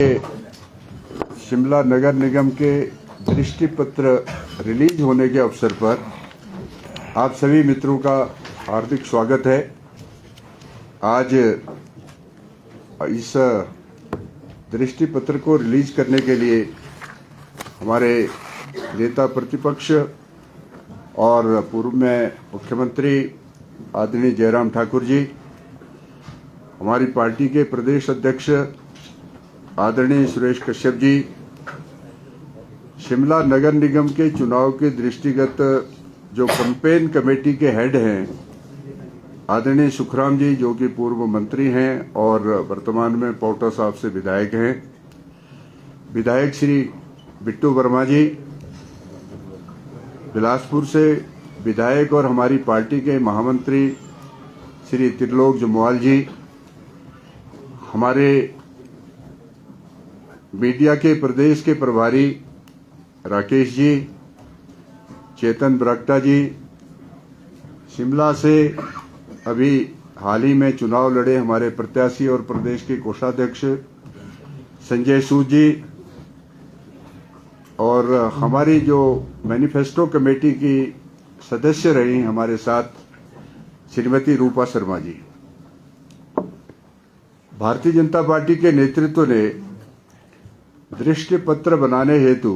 शिमला नगर निगम के दृष्टि पत्र रिलीज होने के अवसर पर आप सभी मित्रों का हार्दिक स्वागत है। आज इस दृष्टि पत्र को रिलीज करने के लिए हमारे नेता प्रतिपक्ष और पूर्व में मुख्यमंत्री आदरणीय जयराम ठाकुर जी, हमारी पार्टी के प्रदेश अध्यक्ष आदरणीय सुरेश कश्यप जी, शिमला नगर निगम के चुनाव के दृष्टिगत जो कैंपेन कमेटी के हेड हैं आदरणीय सुखराम जी, जो कि पूर्व मंत्री हैं और वर्तमान में पौटा साहब से विधायक हैं, विधायक श्री बिट्टू वर्मा जी, बिलासपुर से विधायक और हमारी पार्टी के महामंत्री श्री त्रिलोक जम्वाल जी, हमारे मीडिया के प्रदेश के प्रभारी राकेश जी, चेतन बरागटा जी, शिमला से अभी हाल ही में चुनाव लड़े हमारे प्रत्याशी और प्रदेश के कोषाध्यक्ष संजय सूद जी, और हमारी जो मैनिफेस्टो कमेटी की सदस्य रही हमारे साथ श्रीमती रूपा शर्मा जी। भारतीय जनता पार्टी के नेतृत्व ने दृष्टि पत्र बनाने हेतु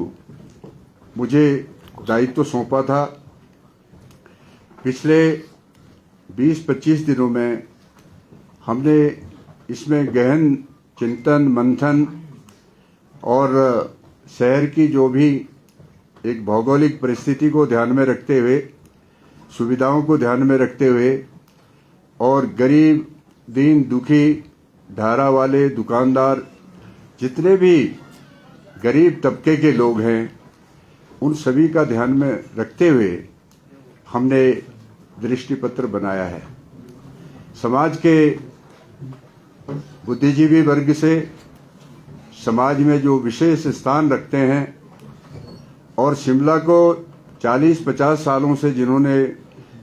मुझे दायित्व सौंपा था। पिछले 20-25 दिनों में हमने इसमें गहन चिंतन मंथन और शहर की जो भी एक भौगोलिक परिस्थिति को ध्यान में रखते हुए, सुविधाओं को ध्यान में रखते हुए और गरीब, दीन दुखी, ढारा वाले, दुकानदार, जितने भी गरीब तबके के लोग हैं, उन सभी का ध्यान में रखते हुए हमने दृष्टि पत्र बनाया है। समाज के बुद्धिजीवी वर्ग से, समाज में जो विशेष स्थान रखते हैं और शिमला को 40-50 सालों से जिन्होंने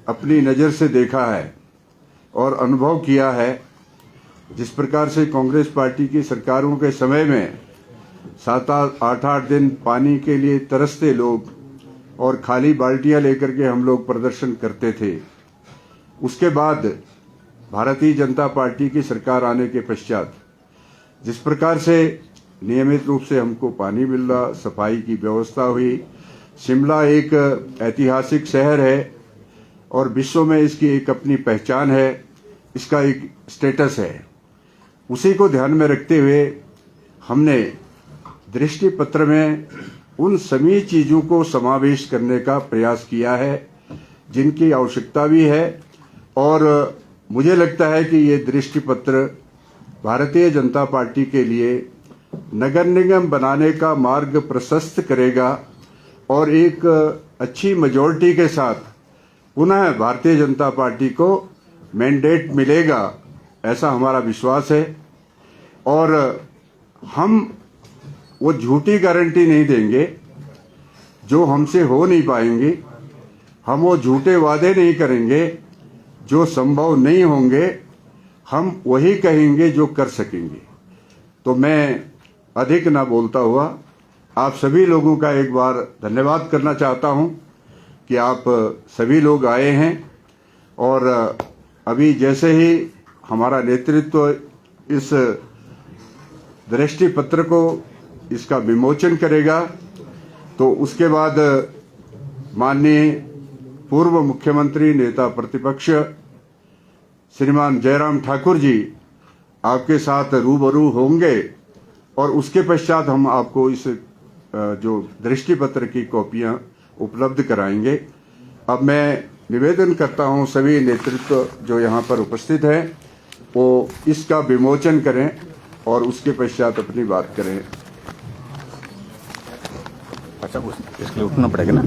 अपनी नज़र से देखा है और अनुभव किया है, जिस प्रकार से कांग्रेस पार्टी की सरकारों के समय में 7-8 दिन पानी के लिए तरसते लोग और खाली बाल्टियां लेकर के हम लोग प्रदर्शन करते थे। उसके बाद भारतीय जनता पार्टी की सरकार आने के पश्चात जिस प्रकार से नियमित रूप से हमको पानी मिल रहा, सफाई की व्यवस्था हुई, शिमला एक ऐतिहासिक शहर है और विश्व में इसकी एक अपनी पहचान है, इसका एक स्टेटस है। उसी को ध्यान में रखते हुए हमने दृष्टि पत्र में उन सभी चीजों को समावेश करने का प्रयास किया है जिनकी आवश्यकता भी है, और मुझे लगता है कि ये दृष्टि पत्र भारतीय जनता पार्टी के लिए नगर निगम बनाने का मार्ग प्रशस्त करेगा और एक अच्छी मेजॉरिटी के साथ पुनः भारतीय जनता पार्टी को मैंडेट मिलेगा, ऐसा हमारा विश्वास है। और हम वो झूठी गारंटी नहीं देंगे जो हमसे हो नहीं पाएंगी, हम वो झूठे वादे नहीं करेंगे जो संभव नहीं होंगे, हम वही कहेंगे जो कर सकेंगे। तो मैं अधिक ना बोलता हुआ आप सभी लोगों का एक बार धन्यवाद करना चाहता हूं कि आप सभी लोग आए हैं, और अभी जैसे ही हमारा नेतृत्व इस दृष्टि पत्र को इसका विमोचन करेगा तो उसके बाद माननीय पूर्व मुख्यमंत्री नेता प्रतिपक्ष श्रीमान जयराम ठाकुर जी आपके साथ रूबरू होंगे और उसके पश्चात हम आपको इस जो दृष्टि पत्र की कॉपियां उपलब्ध कराएंगे। अब मैं निवेदन करता हूं सभी नेतृत्व जो यहाँ पर उपस्थित हैं वो इसका विमोचन करें और उसके पश्चात अपनी बात करें। अच्छा, इसके लिए उठना पड़ेगा ना।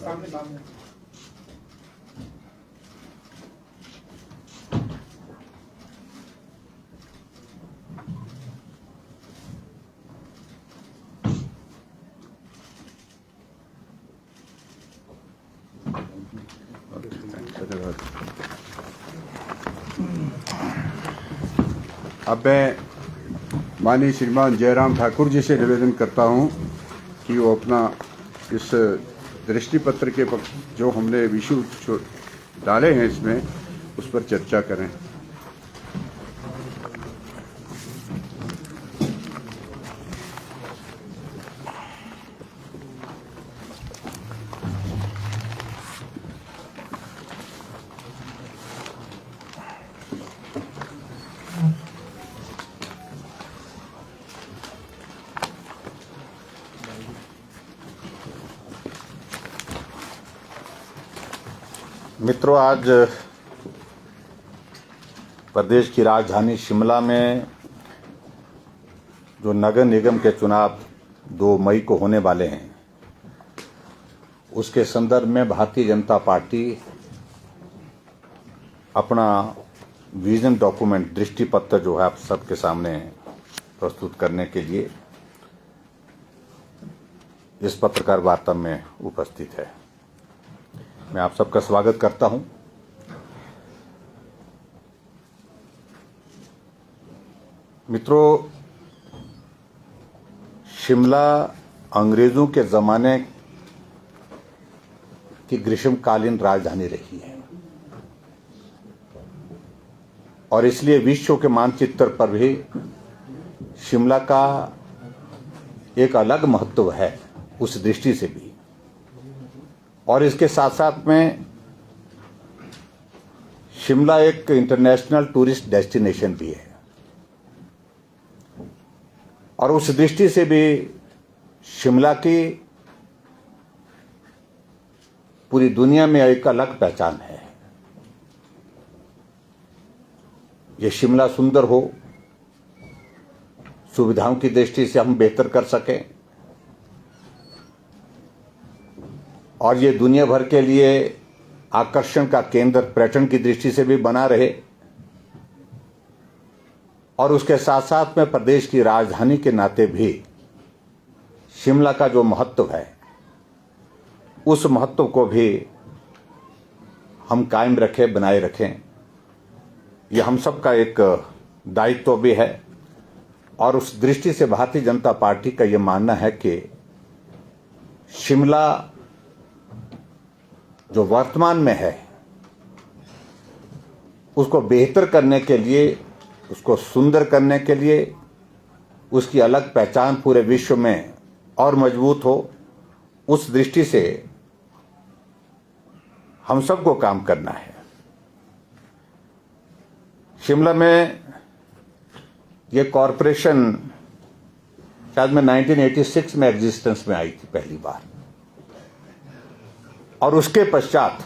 अब मैं माननीय श्रीमान जयराम ठाकुर जी से निवेदन करता हूं कि वो अपना इस दृष्टि पत्र के जो हमने विषय डाले हैं इसमें उस पर चर्चा करें। मित्रों, आज प्रदेश की राजधानी शिमला में जो नगर निगम के चुनाव 2 मई को होने वाले हैं, उसके संदर्भ में भारतीय जनता पार्टी अपना विजन डॉक्यूमेंट दृष्टि पत्र जो है आप सबके सामने प्रस्तुत करने के लिए इस पत्रकार वार्ता में उपस्थित है। मैं आप सबका स्वागत करता हूं। मित्रों, शिमला अंग्रेजों के जमाने की ग्रीष्मकालीन राजधानी रही है और इसलिए विश्व के मानचित्र पर भी शिमला का एक अलग महत्व है उस दृष्टि से भी, और इसके साथ साथ में शिमला एक इंटरनेशनल टूरिस्ट डेस्टिनेशन भी है और उस दृष्टि से भी शिमला की पूरी दुनिया में एक अलग पहचान है। ये शिमला सुंदर हो, सुविधाओं की दृष्टि से हम बेहतर कर सकें और ये दुनिया भर के लिए आकर्षण का केंद्र पर्यटन की दृष्टि से भी बना रहे और उसके साथ साथ में प्रदेश की राजधानी के नाते भी शिमला का जो महत्व है उस महत्व को भी हम कायम रखें, बनाए रखें। यह हम सब का एक दायित्व भी है और उस दृष्टि से भारतीय जनता पार्टी का यह मानना है कि शिमला जो वर्तमान में है उसको बेहतर करने के लिए, उसको सुंदर करने के लिए, उसकी अलग पहचान पूरे विश्व में और मजबूत हो, उस दृष्टि से हम सबको काम करना है। शिमला में ये कॉरपोरेशन शायद में 1986 में एग्जिस्टेंस में आई थी पहली बार और उसके पश्चात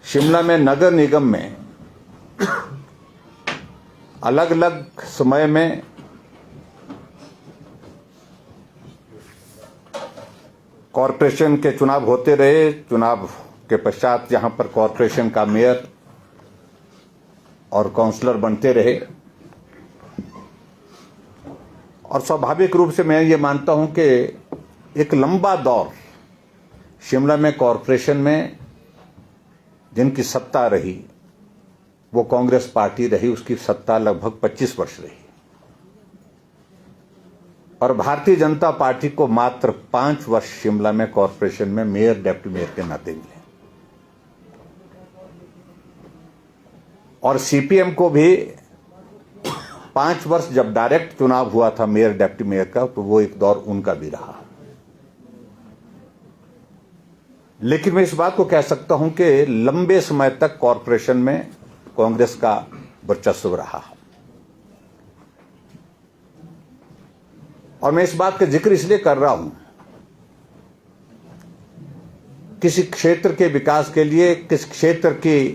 शिमला में नगर निगम में अलग अलग समय में कॉरपोरेशन के चुनाव होते रहे। चुनाव के पश्चात यहां पर कॉरपोरेशन का मेयर और काउंसलर बनते रहे और स्वाभाविक रूप से मैं ये मानता हूं कि एक लंबा दौर शिमला में कॉरपोरेशन में जिनकी सत्ता रही वो कांग्रेस पार्टी रही, उसकी सत्ता लगभग 25 वर्ष रही और भारतीय जनता पार्टी को मात्र 5 वर्ष शिमला में कॉरपोरेशन में मेयर, डिप्टी मेयर के नाते मिले और सीपीएम को भी 5 वर्ष जब डायरेक्ट चुनाव हुआ था मेयर, डिप्टी मेयर का, तो वो एक दौर उनका भी रहा। लेकिन मैं इस बात को कह सकता हूं कि लंबे समय तक कॉरपोरेशन में कांग्रेस का वर्चस्व रहा और मैं इस बात का जिक्र इसलिए कर रहा हूं, किसी क्षेत्र के विकास के लिए, किस क्षेत्र की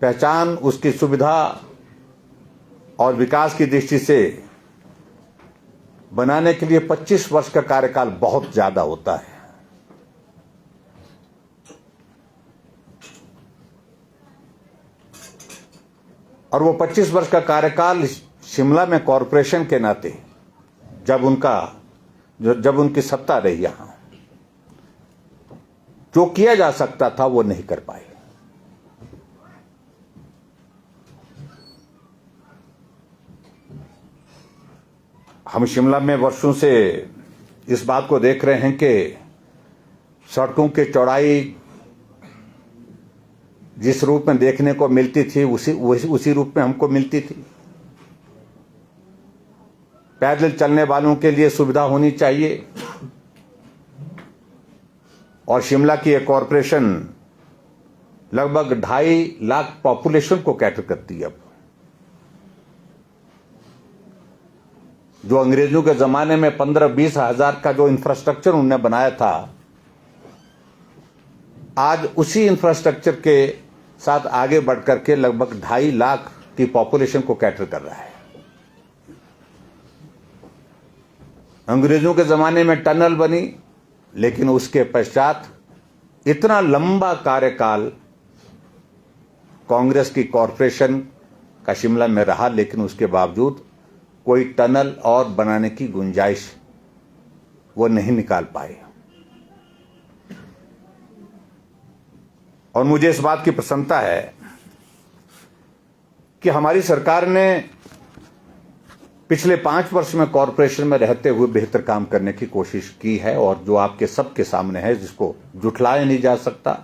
पहचान, उसकी सुविधा और विकास की दृष्टि से बनाने के लिए 25 वर्ष का कार्यकाल बहुत ज्यादा होता है। और वो 25 वर्ष का कार्यकाल शिमला में कॉरपोरेशन के नाते जब उनकी सत्ता रही, यहां जो किया जा सकता था वो नहीं कर पाए। हम शिमला में वर्षों से इस बात को देख रहे हैं कि सड़कों की चौड़ाई जिस रूप में देखने को मिलती थी उसी रूप में हमको मिलती थी। पैदल चलने वालों के लिए सुविधा होनी चाहिए। और शिमला की एक कॉरपोरेशन लगभग 2.5 लाख पॉपुलेशन को कैटर करती है। अब जो अंग्रेजों के जमाने में 15-20 हजार का जो इंफ्रास्ट्रक्चर उन्होंने बनाया था, आज उसी इंफ्रास्ट्रक्चर के साथ आगे बढ़कर के लगभग 2.5 लाख की पॉपुलेशन को कैटर कर रहा है। अंग्रेजों के जमाने में टनल बनी, लेकिन उसके पश्चात इतना लंबा कार्यकाल कांग्रेस की कॉरपोरेशन का शिमला में रहा, लेकिन उसके बावजूद कोई टनल और बनाने की गुंजाइश वो नहीं निकाल पाए। और मुझे इस बात की प्रसन्नता है कि हमारी सरकार ने पिछले 5 वर्ष में कॉरपोरेशन में रहते हुए बेहतर काम करने की कोशिश की है। और जो आपके सबके सामने है, जिसको जुठलाया नहीं जा सकता,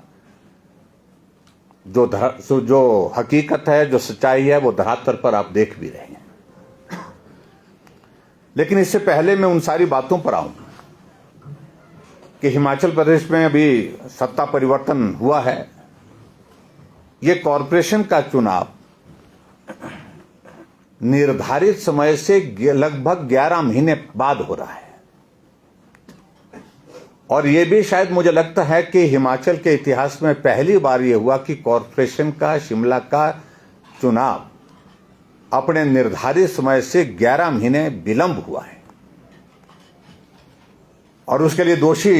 जो हकीकत है, जो सच्चाई है, वो धरातल पर आप देख भी रहे हैं। लेकिन इससे पहले मैं उन सारी बातों पर आऊं कि हिमाचल प्रदेश में अभी सत्ता परिवर्तन हुआ है। ये कॉरपोरेशन का चुनाव निर्धारित समय से लगभग 11 महीने बाद हो रहा है। और यह भी शायद मुझे लगता है कि हिमाचल के इतिहास में पहली बार यह हुआ कि कॉरपोरेशन का शिमला का चुनाव अपने निर्धारित समय से 11 महीने विलंब हुआ है। और उसके लिए दोषी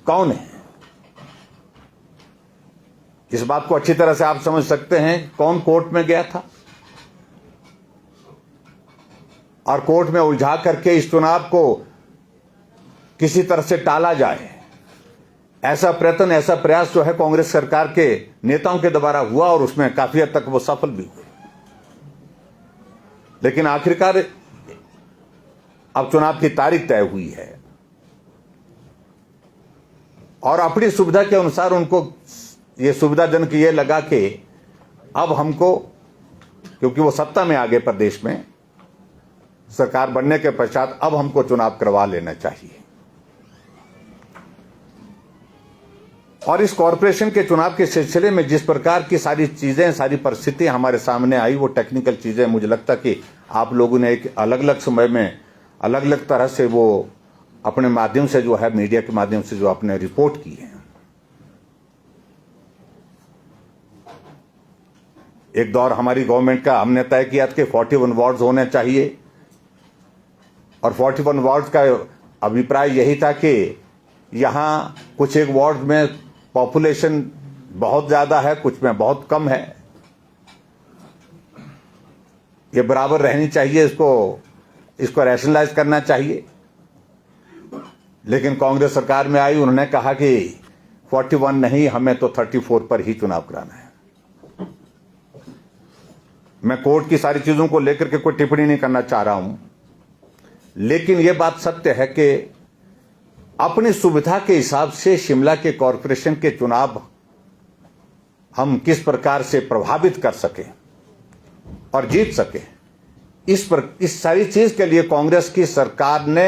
कौन है, इस बात को अच्छी तरह से आप समझ सकते हैं। कौन कोर्ट में गया था और कोर्ट में उलझा करके इस चुनाव को किसी तरह से टाला जाए, ऐसा प्रयत्न, ऐसा प्रयास जो है कांग्रेस सरकार के नेताओं के द्वारा हुआ, और उसमें काफी हद तक वो सफल भी हुए। लेकिन आखिरकार अब चुनाव की तारीख तय हुई है और अपनी सुविधा के अनुसार उनको ये सुविधाजनक ये लगा कि अब हमको, क्योंकि वो सत्ता में आ गए प्रदेश में, सरकार बनने के पश्चात अब हमको चुनाव करवा लेना चाहिए। और इस कॉरपोरेशन के चुनाव के सिलसिले में जिस प्रकार की सारी चीजें, सारी परिस्थितियां हमारे सामने आई, वो टेक्निकल चीजें मुझे लगता कि आप लोगों ने एक अलग अलग समय में अलग अलग तरह से वो अपने माध्यम से जो है, मीडिया के माध्यम से जो आपने रिपोर्ट की है। एक दौर हमारी गवर्नमेंट का हमने तय किया कि 41 वार्ड्स होने चाहिए, और 41 वार्ड्स का अभिप्राय यही था कि यहां कुछ एक वार्ड में पॉपुलेशन बहुत ज्यादा है, कुछ में बहुत कम है, ये बराबर रहनी चाहिए, इसको रैशनलाइज करना चाहिए। लेकिन कांग्रेस सरकार में आई, उन्होंने कहा कि 41 नहीं, हमें तो 34 पर ही चुनाव कराना है। मैं कोर्ट की सारी चीजों को लेकर के कोई टिप्पणी नहीं करना चाह रहा हूं, लेकिन यह बात सत्य है कि अपनी सुविधा के हिसाब से शिमला के कॉरपोरेशन के चुनाव हम किस प्रकार से प्रभावित कर सके और जीत सके, इस सारी चीज के लिए कांग्रेस की सरकार ने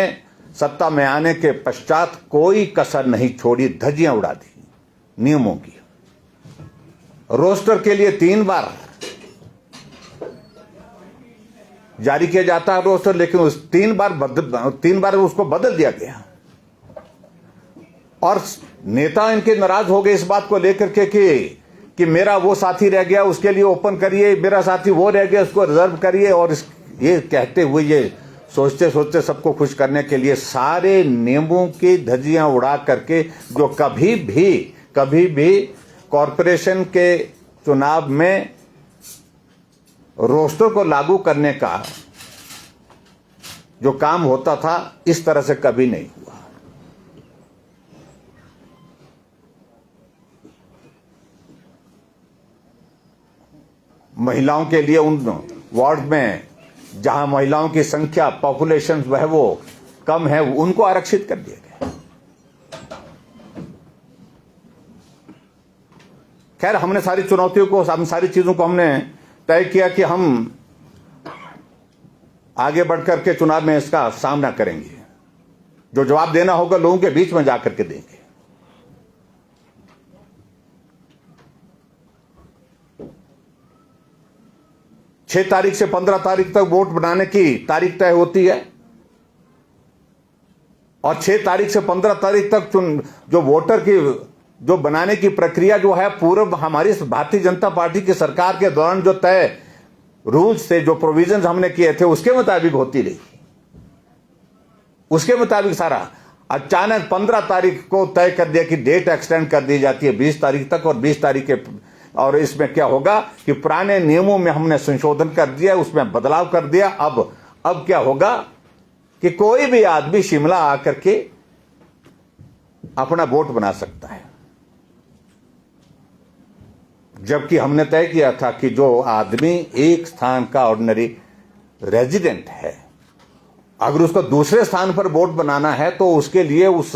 सत्ता में आने के पश्चात कोई कसर नहीं छोड़ी, धज्जियां उड़ा दी नियमों की। रोस्टर के लिए 3 बार जारी किया जाता है रोस्टर, लेकिन उस 3 बार उसको बदल दिया गया। और नेता इनके नाराज हो गए इस बात को लेकर के कि मेरा वो साथी रह गया, उसके लिए ओपन करिए, मेरा साथी वो रह गया, उसको रिजर्व करिए। और ये कहते हुए ये सोचते सोचते सबको खुश करने के लिए सारे नियमों की धज्जियां उड़ा करके जो कभी भी कॉरपोरेशन के चुनाव में रोस्टर को लागू करने का जो काम होता था, इस तरह से कभी नहीं हुआ। महिलाओं के लिए उन वार्ड में जहां महिलाओं की संख्या पॉपुलेशन वह वो कम है, उनको आरक्षित कर दिया गया। खैर, हमने सारी चुनौतियों को, हम सारी चीजों को हमने तय किया कि हम आगे बढ़कर के चुनाव में इसका सामना करेंगे। जो जवाब देना होगा लोगों के बीच में जाकर के देंगे। छह तारीख से 15 तारीख तक वोट बनाने की तारीख तय होती है और 6 तारीख से 15 तारीख तक जो वोटर की जो बनाने की प्रक्रिया जो है, पूर्व हमारी भारतीय जनता पार्टी की सरकार के दौरान जो तय रूल्स थे, जो प्रोविजंस हमने किए थे, उसके मुताबिक होती रही। उसके मुताबिक सारा अचानक 15 तारीख को तय कर दिया कि डेट एक्सटेंड कर दी जाती है 20 तारीख तक, और 20 तारीख के, और इसमें क्या होगा कि पुराने नियमों में हमने संशोधन कर दिया, उसमें बदलाव कर दिया। अब क्या होगा कि कोई भी आदमी शिमला आकर के अपना वोट बना सकता है। जबकि हमने तय किया था कि जो आदमी एक स्थान का ऑर्डिनरी रेजिडेंट है, अगर उसको दूसरे स्थान पर वोट बनाना है तो उसके लिए उस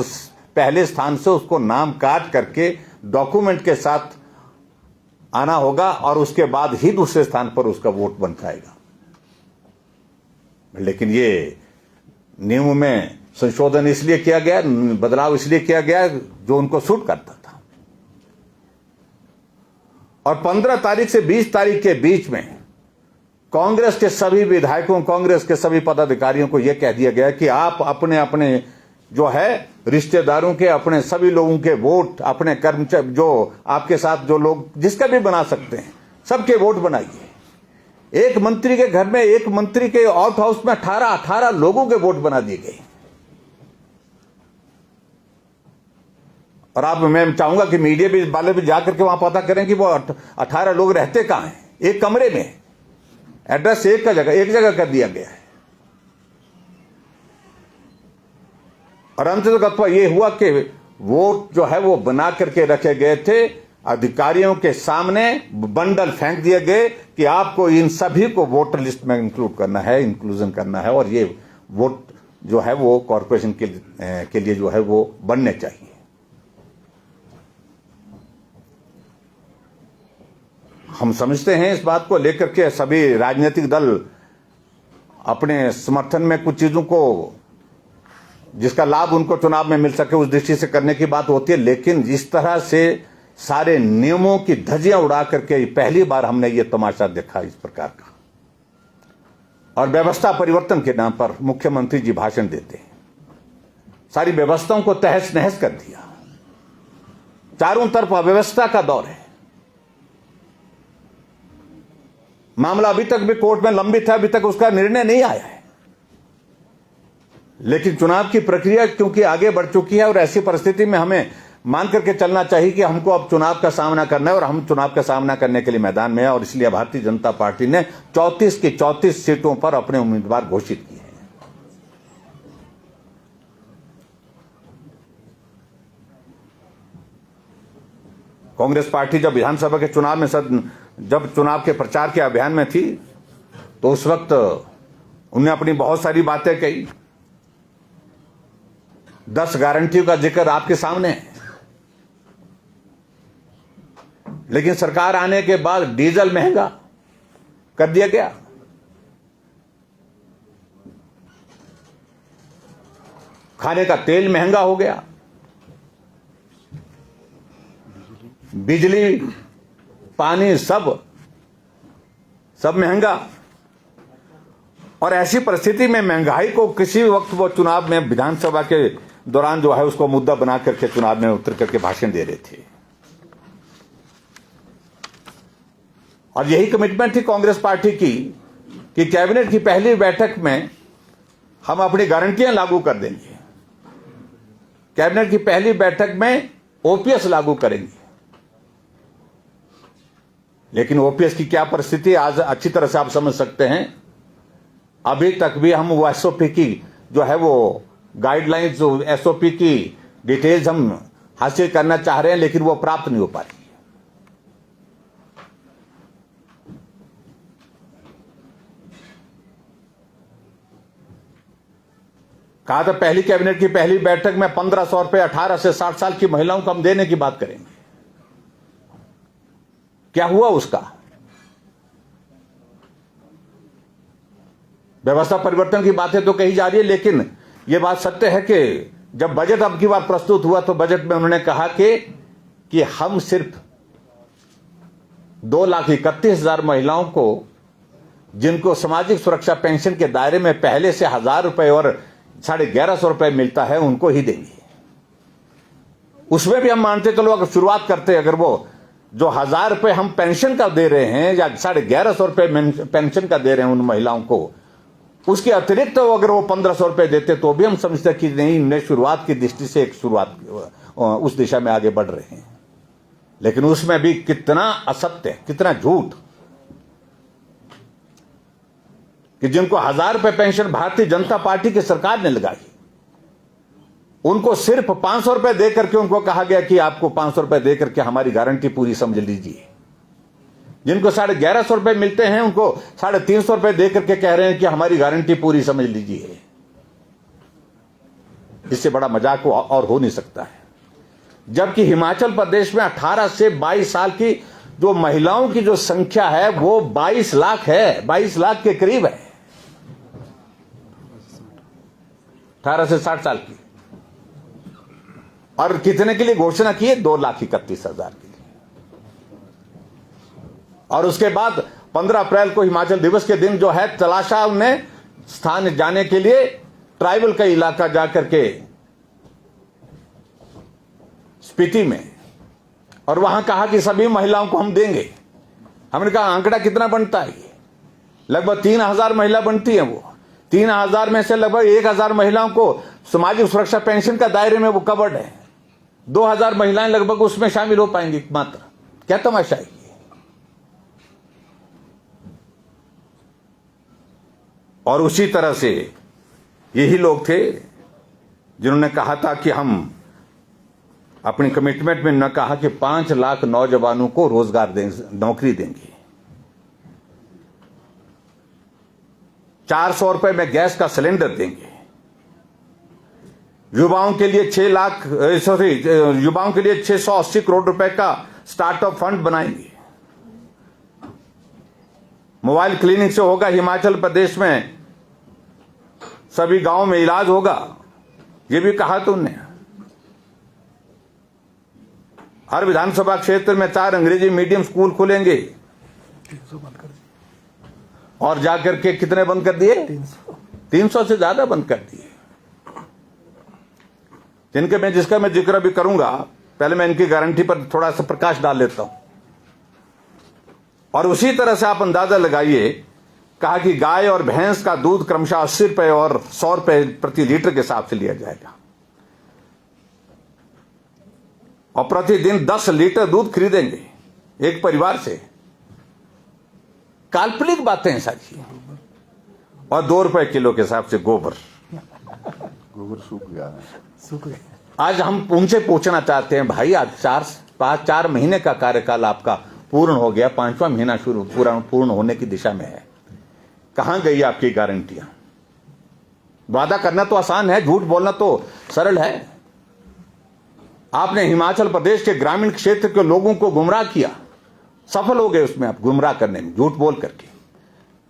पहले स्थान से उसको नाम काट करके डॉक्यूमेंट के साथ आना होगा और उसके बाद ही दूसरे स्थान पर उसका वोट बन पाएगा। लेकिन ये नियम में संशोधन इसलिए किया गया, बदलाव इसलिए किया गया जो उनको सूट करता था। और 15 तारीख से 20 तारीख के बीच में कांग्रेस के सभी विधायकों, कांग्रेस के सभी पदाधिकारियों को यह कह दिया गया कि आप अपने अपने जो है रिश्तेदारों के, अपने सभी लोगों के वोट, अपने कर्मचारी जो आपके साथ जो लोग जिसका भी बना सकते हैं, सबके वोट बनाइए। एक मंत्री के घर में, एक मंत्री के आउट हाउस में 18 लोगों के वोट बना दिए गए। और आप, मैं चाहूंगा कि मीडिया भी वाले भी जाकर के वहां पता करें कि वो 18 लोग रहते कहां हैं। एक कमरे में एड्रेस एक जगह कर दिया गया है। और अंततः यह हुआ कि वोट जो है वो बना करके रखे गए थे, अधिकारियों के सामने बंडल फेंक दिए गए कि आपको इन सभी को वोटर लिस्ट में इंक्लूड करना है, इंक्लूजन करना है, और ये वोट जो है वो कॉर्पोरेशन के लिए जो है वो बनने चाहिए। हम समझते हैं इस बात को लेकर के सभी राजनीतिक दल अपने समर्थन में कुछ चीजों को, जिसका लाभ उनको चुनाव में मिल सके, उस दृष्टि से करने की बात होती है। लेकिन जिस तरह से सारे नियमों की धज्जियां उड़ा करके पहली बार हमने ये तमाशा देखा इस प्रकार का। और व्यवस्था परिवर्तन के नाम पर मुख्यमंत्री जी भाषण देते हैं, सारी व्यवस्थाओं को तहस नहस कर दिया। चारों तरफ अव्यवस्था का दौर है। मामला अभी तक भी कोर्ट में लंबित है, अभी तक उसका निर्णय नहीं आया है। लेकिन चुनाव की प्रक्रिया क्योंकि आगे बढ़ चुकी है, और ऐसी परिस्थिति में हमें मान करके चलना चाहिए कि हमको अब चुनाव का सामना करना है, और हम चुनाव का सामना करने के लिए मैदान में है। और इसलिए भारतीय जनता पार्टी ने 34 की 34 सीटों पर अपने उम्मीदवार घोषित किए हैं। कांग्रेस पार्टी जब विधानसभा के चुनाव में जब चुनाव के प्रचार के अभियान में थी, तो उस वक्त उन्होंने अपनी बहुत सारी बातें कही। 10 गारंटियों का जिक्र आपके सामने है। लेकिन सरकार आने के बाद डीजल महंगा कर दिया गया, खाने का तेल महंगा हो गया, बिजली, पानी सब महंगा। और ऐसी परिस्थिति में महंगाई को किसी वक्त वो चुनाव में विधानसभा के दौरान जो है उसको मुद्दा बना करके चुनाव में उतर करके भाषण दे रहे थे। और यही कमिटमेंट थी कांग्रेस पार्टी की कि कैबिनेट की पहली बैठक में हम अपनी गारंटियां लागू कर देंगे। कैबिनेट की पहली बैठक में ओपीएस लागू करेंगे। लेकिन ओपीएस की क्या परिस्थिति आज अच्छी तरह से आप समझ सकते हैं। अभी तक भी हम वो एसओपी की जो है वो गाइडलाइंस, जो एसओपी की डिटेल्स हम हासिल करना चाह रहे हैं, लेकिन वो प्राप्त नहीं हो पा रही। कहा था पहली कैबिनेट की पहली बैठक में 1500 रुपए 18 से 60 साल की महिलाओं को हम देने की बात करेंगे। क्या हुआ उसका? व्यवस्था परिवर्तन की बातें तो कही जा रही है, लेकिन यह बात सत्य है कि जब बजट अब की बार प्रस्तुत हुआ तो बजट में उन्होंने कहा कि हम सिर्फ 2,31,000 महिलाओं को, जिनको सामाजिक सुरक्षा पेंशन के दायरे में पहले से 1,000 रुपए और 1,150 रुपए मिलता है, उनको ही देंगे। उसमें भी हम मानते चलो अगर शुरुआत करते, अगर वो जो 1,000 रुपए हम पेंशन का दे रहे हैं या 1,150 रुपए पेंशन का दे रहे हैं उन महिलाओं को, उसके अतिरिक्त तो अगर वो 1,500 रुपए देते तो भी हम समझते कि नहीं, इन्हें शुरुआत की दृष्टि से एक शुरुआत उस दिशा में आगे बढ़ रहे हैं। लेकिन उसमें भी कितना असत्य, कितना झूठ कि जिनको 1,000 रुपए पेंशन भारतीय जनता पार्टी की सरकार ने लगाई, उनको सिर्फ 500 रुपए देकर के उनको कहा गया कि आपको 500 रुपए देकर के हमारी गारंटी पूरी समझ लीजिए। जिनको 1,150 रुपए मिलते हैं उनको 350 रुपए देकर के कह रहे हैं कि हमारी गारंटी पूरी समझ लीजिए। इससे बड़ा मजाक और हो नहीं सकता है। जबकि हिमाचल प्रदेश में 18 से 22 साल की जो महिलाओं की जो संख्या है वो 22 लाख है, 22 लाख के करीब है, 18 से 60 साल की। और कितने के लिए घोषणा की है? 2,31,000 के लिए। और उसके बाद 15 अप्रैल को हिमाचल दिवस के दिन जो है तलाशा उन्हें स्थान जाने के लिए ट्राइबल का इलाका जाकर के स्पीति में, और वहां कहा कि सभी महिलाओं को हम देंगे। हमने कहा आंकड़ा कितना बनता है? लगभग 3,000 महिला बनती है। वो 3,000 में से लगभग 1,000 महिलाओं को सामाजिक सुरक्षा पेंशन का दायरे में वो कवर्ड है। 2,000 महिलाएं लगभग उसमें शामिल हो पाएंगी मात्र। क्या तमाशा है? और उसी तरह से यही लोग थे जिन्होंने कहा था कि हम अपनी कमिटमेंट में न कहा कि 5 लाख नौजवानों को रोजगार देंगे, नौकरी देंगे। 400 रुपए में गैस का सिलेंडर देंगे। युवाओं के लिए 680 करोड़ रुपए का स्टार्टअप फंड बनाएंगे। मोबाइल क्लिनिक से होगा हिमाचल प्रदेश में सभी गांवों में इलाज होगा, यह भी कहा तो उन्होंने। हर विधानसभा क्षेत्र में 4 अंग्रेजी मीडियम स्कूल खुलेंगे। और जाकर के कितने बंद कर दिए? 300 से ज्यादा बंद कर दिए। जिसका मैं जिक्र भी करूंगा, पहले मैं इनकी गारंटी पर थोड़ा सा प्रकाश डाल लेता हूं। और उसी तरह से आप अंदाजा लगाइए, कहा कि गाय और भैंस का दूध क्रमशः 80 रुपए और 100 रुपए प्रति लीटर के हिसाब से लिया जाएगा, और प्रतिदिन 10 लीटर दूध खरीदेंगे एक परिवार से। काल्पनिक बातें हैं सारी। और 2 रुपए किलो के हिसाब से गोबर सूख गया। आज हम उनसे पूछना चाहते हैं, भाई आज 4 महीने का कार्यकाल आपका पूर्ण हो गया, 5वां महीना पूर्ण होने की दिशा में है, कहां गई आपकी गारंटियां? वादा करना तो आसान है, झूठ बोलना तो सरल है। आपने हिमाचल प्रदेश के ग्रामीण क्षेत्र के लोगों को गुमराह किया, सफल हो गए उसमें आप गुमराह करने में, झूठ बोल करके।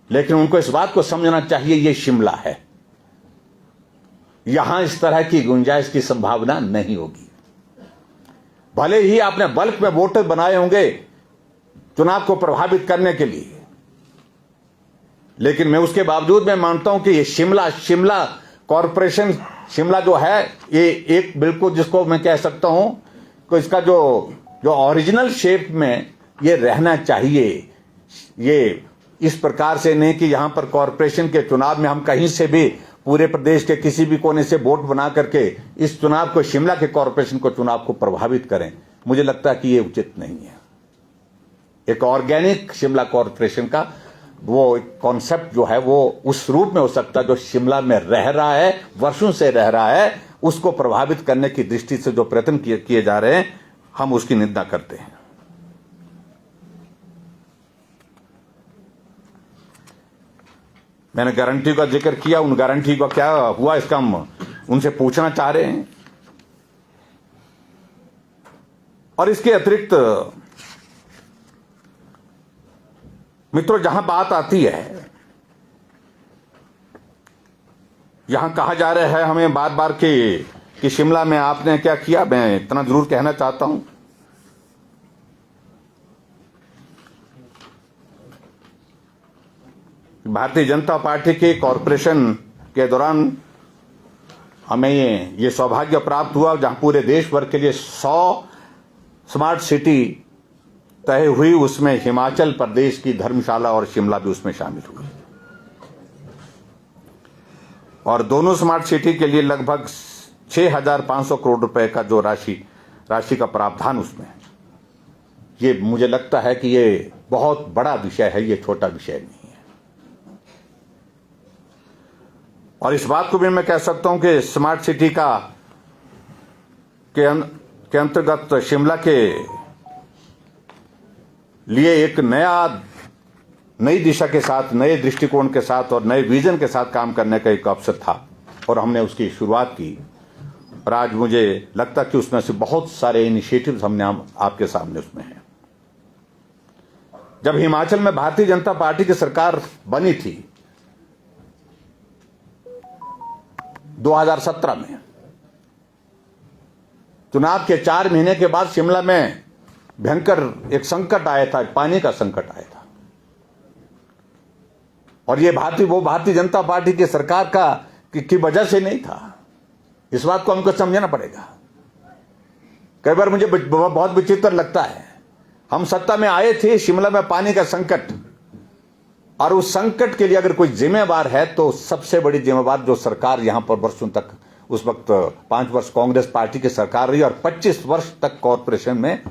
लेकिन उनको इस बात को समझना चाहिए, ये शिमला है, यहां इस तरह की गुंजाइश की संभावना नहीं होगी। भले ही आपने बल्क में वोटर बनाए होंगे चुनाव को प्रभावित करने के लिए, लेकिन मैं उसके बावजूद मैं मानता हूं कि ये शिमला कॉरपोरेशन, शिमला जो है, ये एक बिल्कुल जिसको मैं कह सकता हूं कि इसका जो ओरिजिनल शेप में ये रहना चाहिए। ये इस प्रकार से नहीं कि यहां पर कॉरपोरेशन के चुनाव में हम कहीं से भी पूरे प्रदेश के किसी भी कोने से वोट बना करके इस चुनाव को, शिमला के कॉरपोरेशन को, चुनाव को प्रभावित करें, मुझे लगता है कि ये उचित नहीं है। एक ऑर्गेनिक शिमला कॉरपोरेशन का वो कॉन्सेप्ट जो है वो उस रूप में हो सकता है जो शिमला में रह रहा है, वर्षों से रह रहा है, उसको प्रभावित करने की दृष्टि से जो प्रयत्न किए जा रहे हैं, हम उसकी निंदा करते हैं। मैंने गारंटी का जिक्र किया, उन गारंटी का क्या हुआ इसका हम उनसे पूछना चाह रहे हैं। और इसके अतिरिक्त मित्रों, जहां बात आती है, यहां कहा जा रहा है हमें बार बार कि शिमला में आपने क्या किया, मैं इतना जरूर कहना चाहता हूं। भारतीय जनता पार्टी के कॉरपोरेशन के दौरान हमें ये सौभाग्य प्राप्त हुआ जहां पूरे देश भर के लिए 100 स्मार्ट सिटी तय हुई, उसमें हिमाचल प्रदेश की धर्मशाला और शिमला भी उसमें शामिल हुई। और दोनों स्मार्ट सिटी के लिए लगभग 6,500 करोड़ रुपए का जो राशि का प्रावधान उसमें, ये मुझे लगता है कि ये बहुत बड़ा विषय है, ये छोटा विषय नहीं है। और इस बात को भी मैं कह सकता हूं कि स्मार्ट सिटी के अंतर्गत शिमला के लिए एक नई दिशा के साथ, नए दृष्टिकोण के साथ और नए विजन के साथ काम करने का एक अवसर था और हमने उसकी शुरुआत की। और आज मुझे लगता है कि उसमें से बहुत सारे इनिशिएटिव्स हमने आपके सामने उसमें हैं। जब हिमाचल में भारतीय जनता पार्टी की सरकार बनी थी 2017 में, चुनाव के 4 महीने के बाद शिमला में भयंकर एक संकट आया था, पानी का संकट आया था। और ये भारतीय जनता पार्टी की सरकार की वजह से नहीं था। इस बात को हमको समझना पड़ेगा। कई बार मुझे बहुत विचित्र लगता है, हम सत्ता में आए थे, शिमला में पानी का संकट, और उस संकट के लिए अगर कोई जिम्मेवार है तो सबसे बड़ी जिम्मेवार जो सरकार यहां पर वर्षों तक, उस वक्त 5 वर्ष कांग्रेस पार्टी की सरकार रही और 25 वर्ष तक कॉरपोरेशन में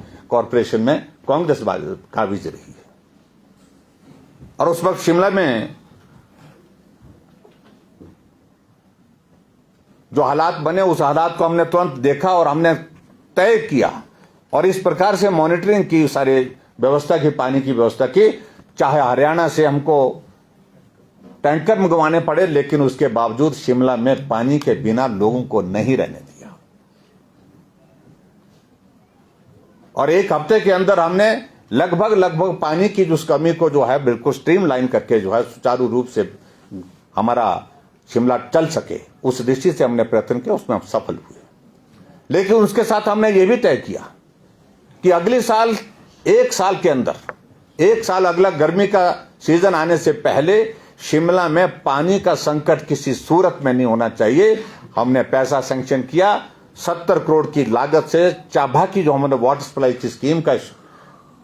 कांग्रेस काबिज रही है। और उस वक्त शिमला में जो हालात बने, उस हालात को हमने तुरंत देखा और हमने तय किया और इस प्रकार से मॉनिटरिंग की, सारे व्यवस्था की, पानी की व्यवस्था की। चाहे हरियाणा से हमको टैंकर मंगवाने पड़े, लेकिन उसके बावजूद शिमला में पानी के बिना लोगों को नहीं रहने दिया। और 1 हफ्ते के अंदर हमने लगभग पानी की जो कमी को जो है बिल्कुल स्ट्रीमलाइन करके जो है सुचारू रूप से हमारा शिमला चल सके, उस दृष्टि से हमने प्रयत्न किया, उसमें हम सफल हुए। लेकिन उसके साथ हमने ये भी तय किया कि अगले साल, 1 साल के अंदर, 1 साल अगला गर्मी का सीजन आने से पहले शिमला में पानी का संकट किसी सूरत में नहीं होना चाहिए। हमने पैसा सैंक्शन किया, 70 करोड़ की लागत से चाभा की जो हमने वाटर सप्लाई स्कीम का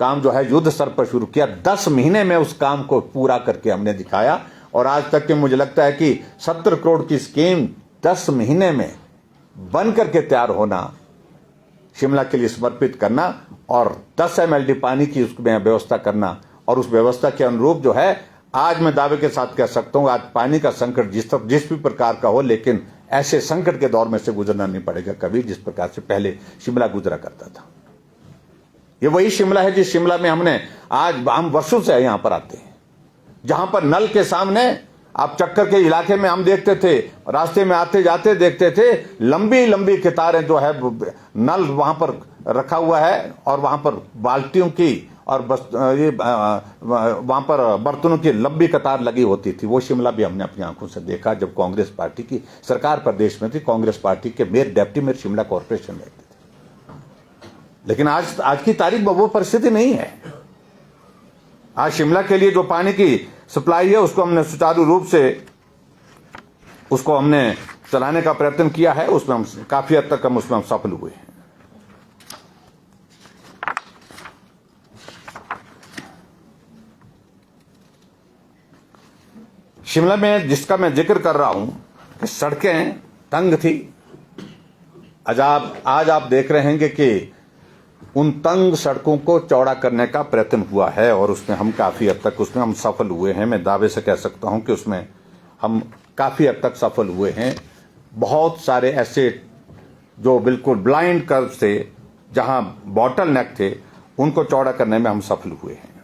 काम जो है युद्ध स्तर पर शुरू किया। 10 महीने में उस काम को पूरा करके हमने दिखाया और आज तक के मुझे लगता है कि 70 करोड़ की स्कीम 10 महीने में बन करके तैयार होना, शिमला के लिए समर्पित करना और 10 MLD पानी की उसमें व्यवस्था करना, और उस व्यवस्था के अनुरूप जो है आज मैं दावे के साथ कह सकता हूं, आज पानी का संकट जिस भी प्रकार का हो, लेकिन ऐसे संकट के दौर में से गुजरना नहीं पड़ेगा कभी, जिस प्रकार से पहले शिमला गुजरा करता था। ये वही शिमला है जिस शिमला में हम वर्षों से यहां पर आते हैं, जहां पर नल के सामने आप चक्कर के इलाके में हम देखते थे, रास्ते में आते जाते देखते थे, लंबी कतारें जो है नल वहां पर रखा हुआ है और वहां पर बाल्टियों की और वहां पर बर्तनों की लंबी कतार लगी होती थी। वो शिमला भी हमने अपनी आंखों से देखा जब कांग्रेस पार्टी की सरकार प्रदेश में थी। कांग्रेस पार्टी के डेप्टी मेयर शिमला कॉरपोरेशन में थे। लेकिन आज की तारीख में वो परिस्थिति नहीं है। आज शिमला के लिए जो पानी की सप्लाई है उसको हमने सुचारू रूप से हमने चलाने का प्रयत्न किया है। उसमें हम काफी हद तक उसमें हम सफल हुए हैं। शिमला में जिसका मैं जिक्र कर रहा हूं, कि सड़कें तंग थी। आज आप देख रहे हैं कि उन तंग सड़कों को चौड़ा करने का प्रयत्न हुआ है और उसमें हम काफी हद तक उसमें हम सफल हुए हैं। मैं दावे से कह सकता हूं कि उसमें हम काफी हद तक सफल हुए हैं। बहुत सारे ऐसे जो बिल्कुल ब्लाइंड कर्व थे, जहां बॉटल नेक थे, उनको चौड़ा करने में हम सफल हुए हैं।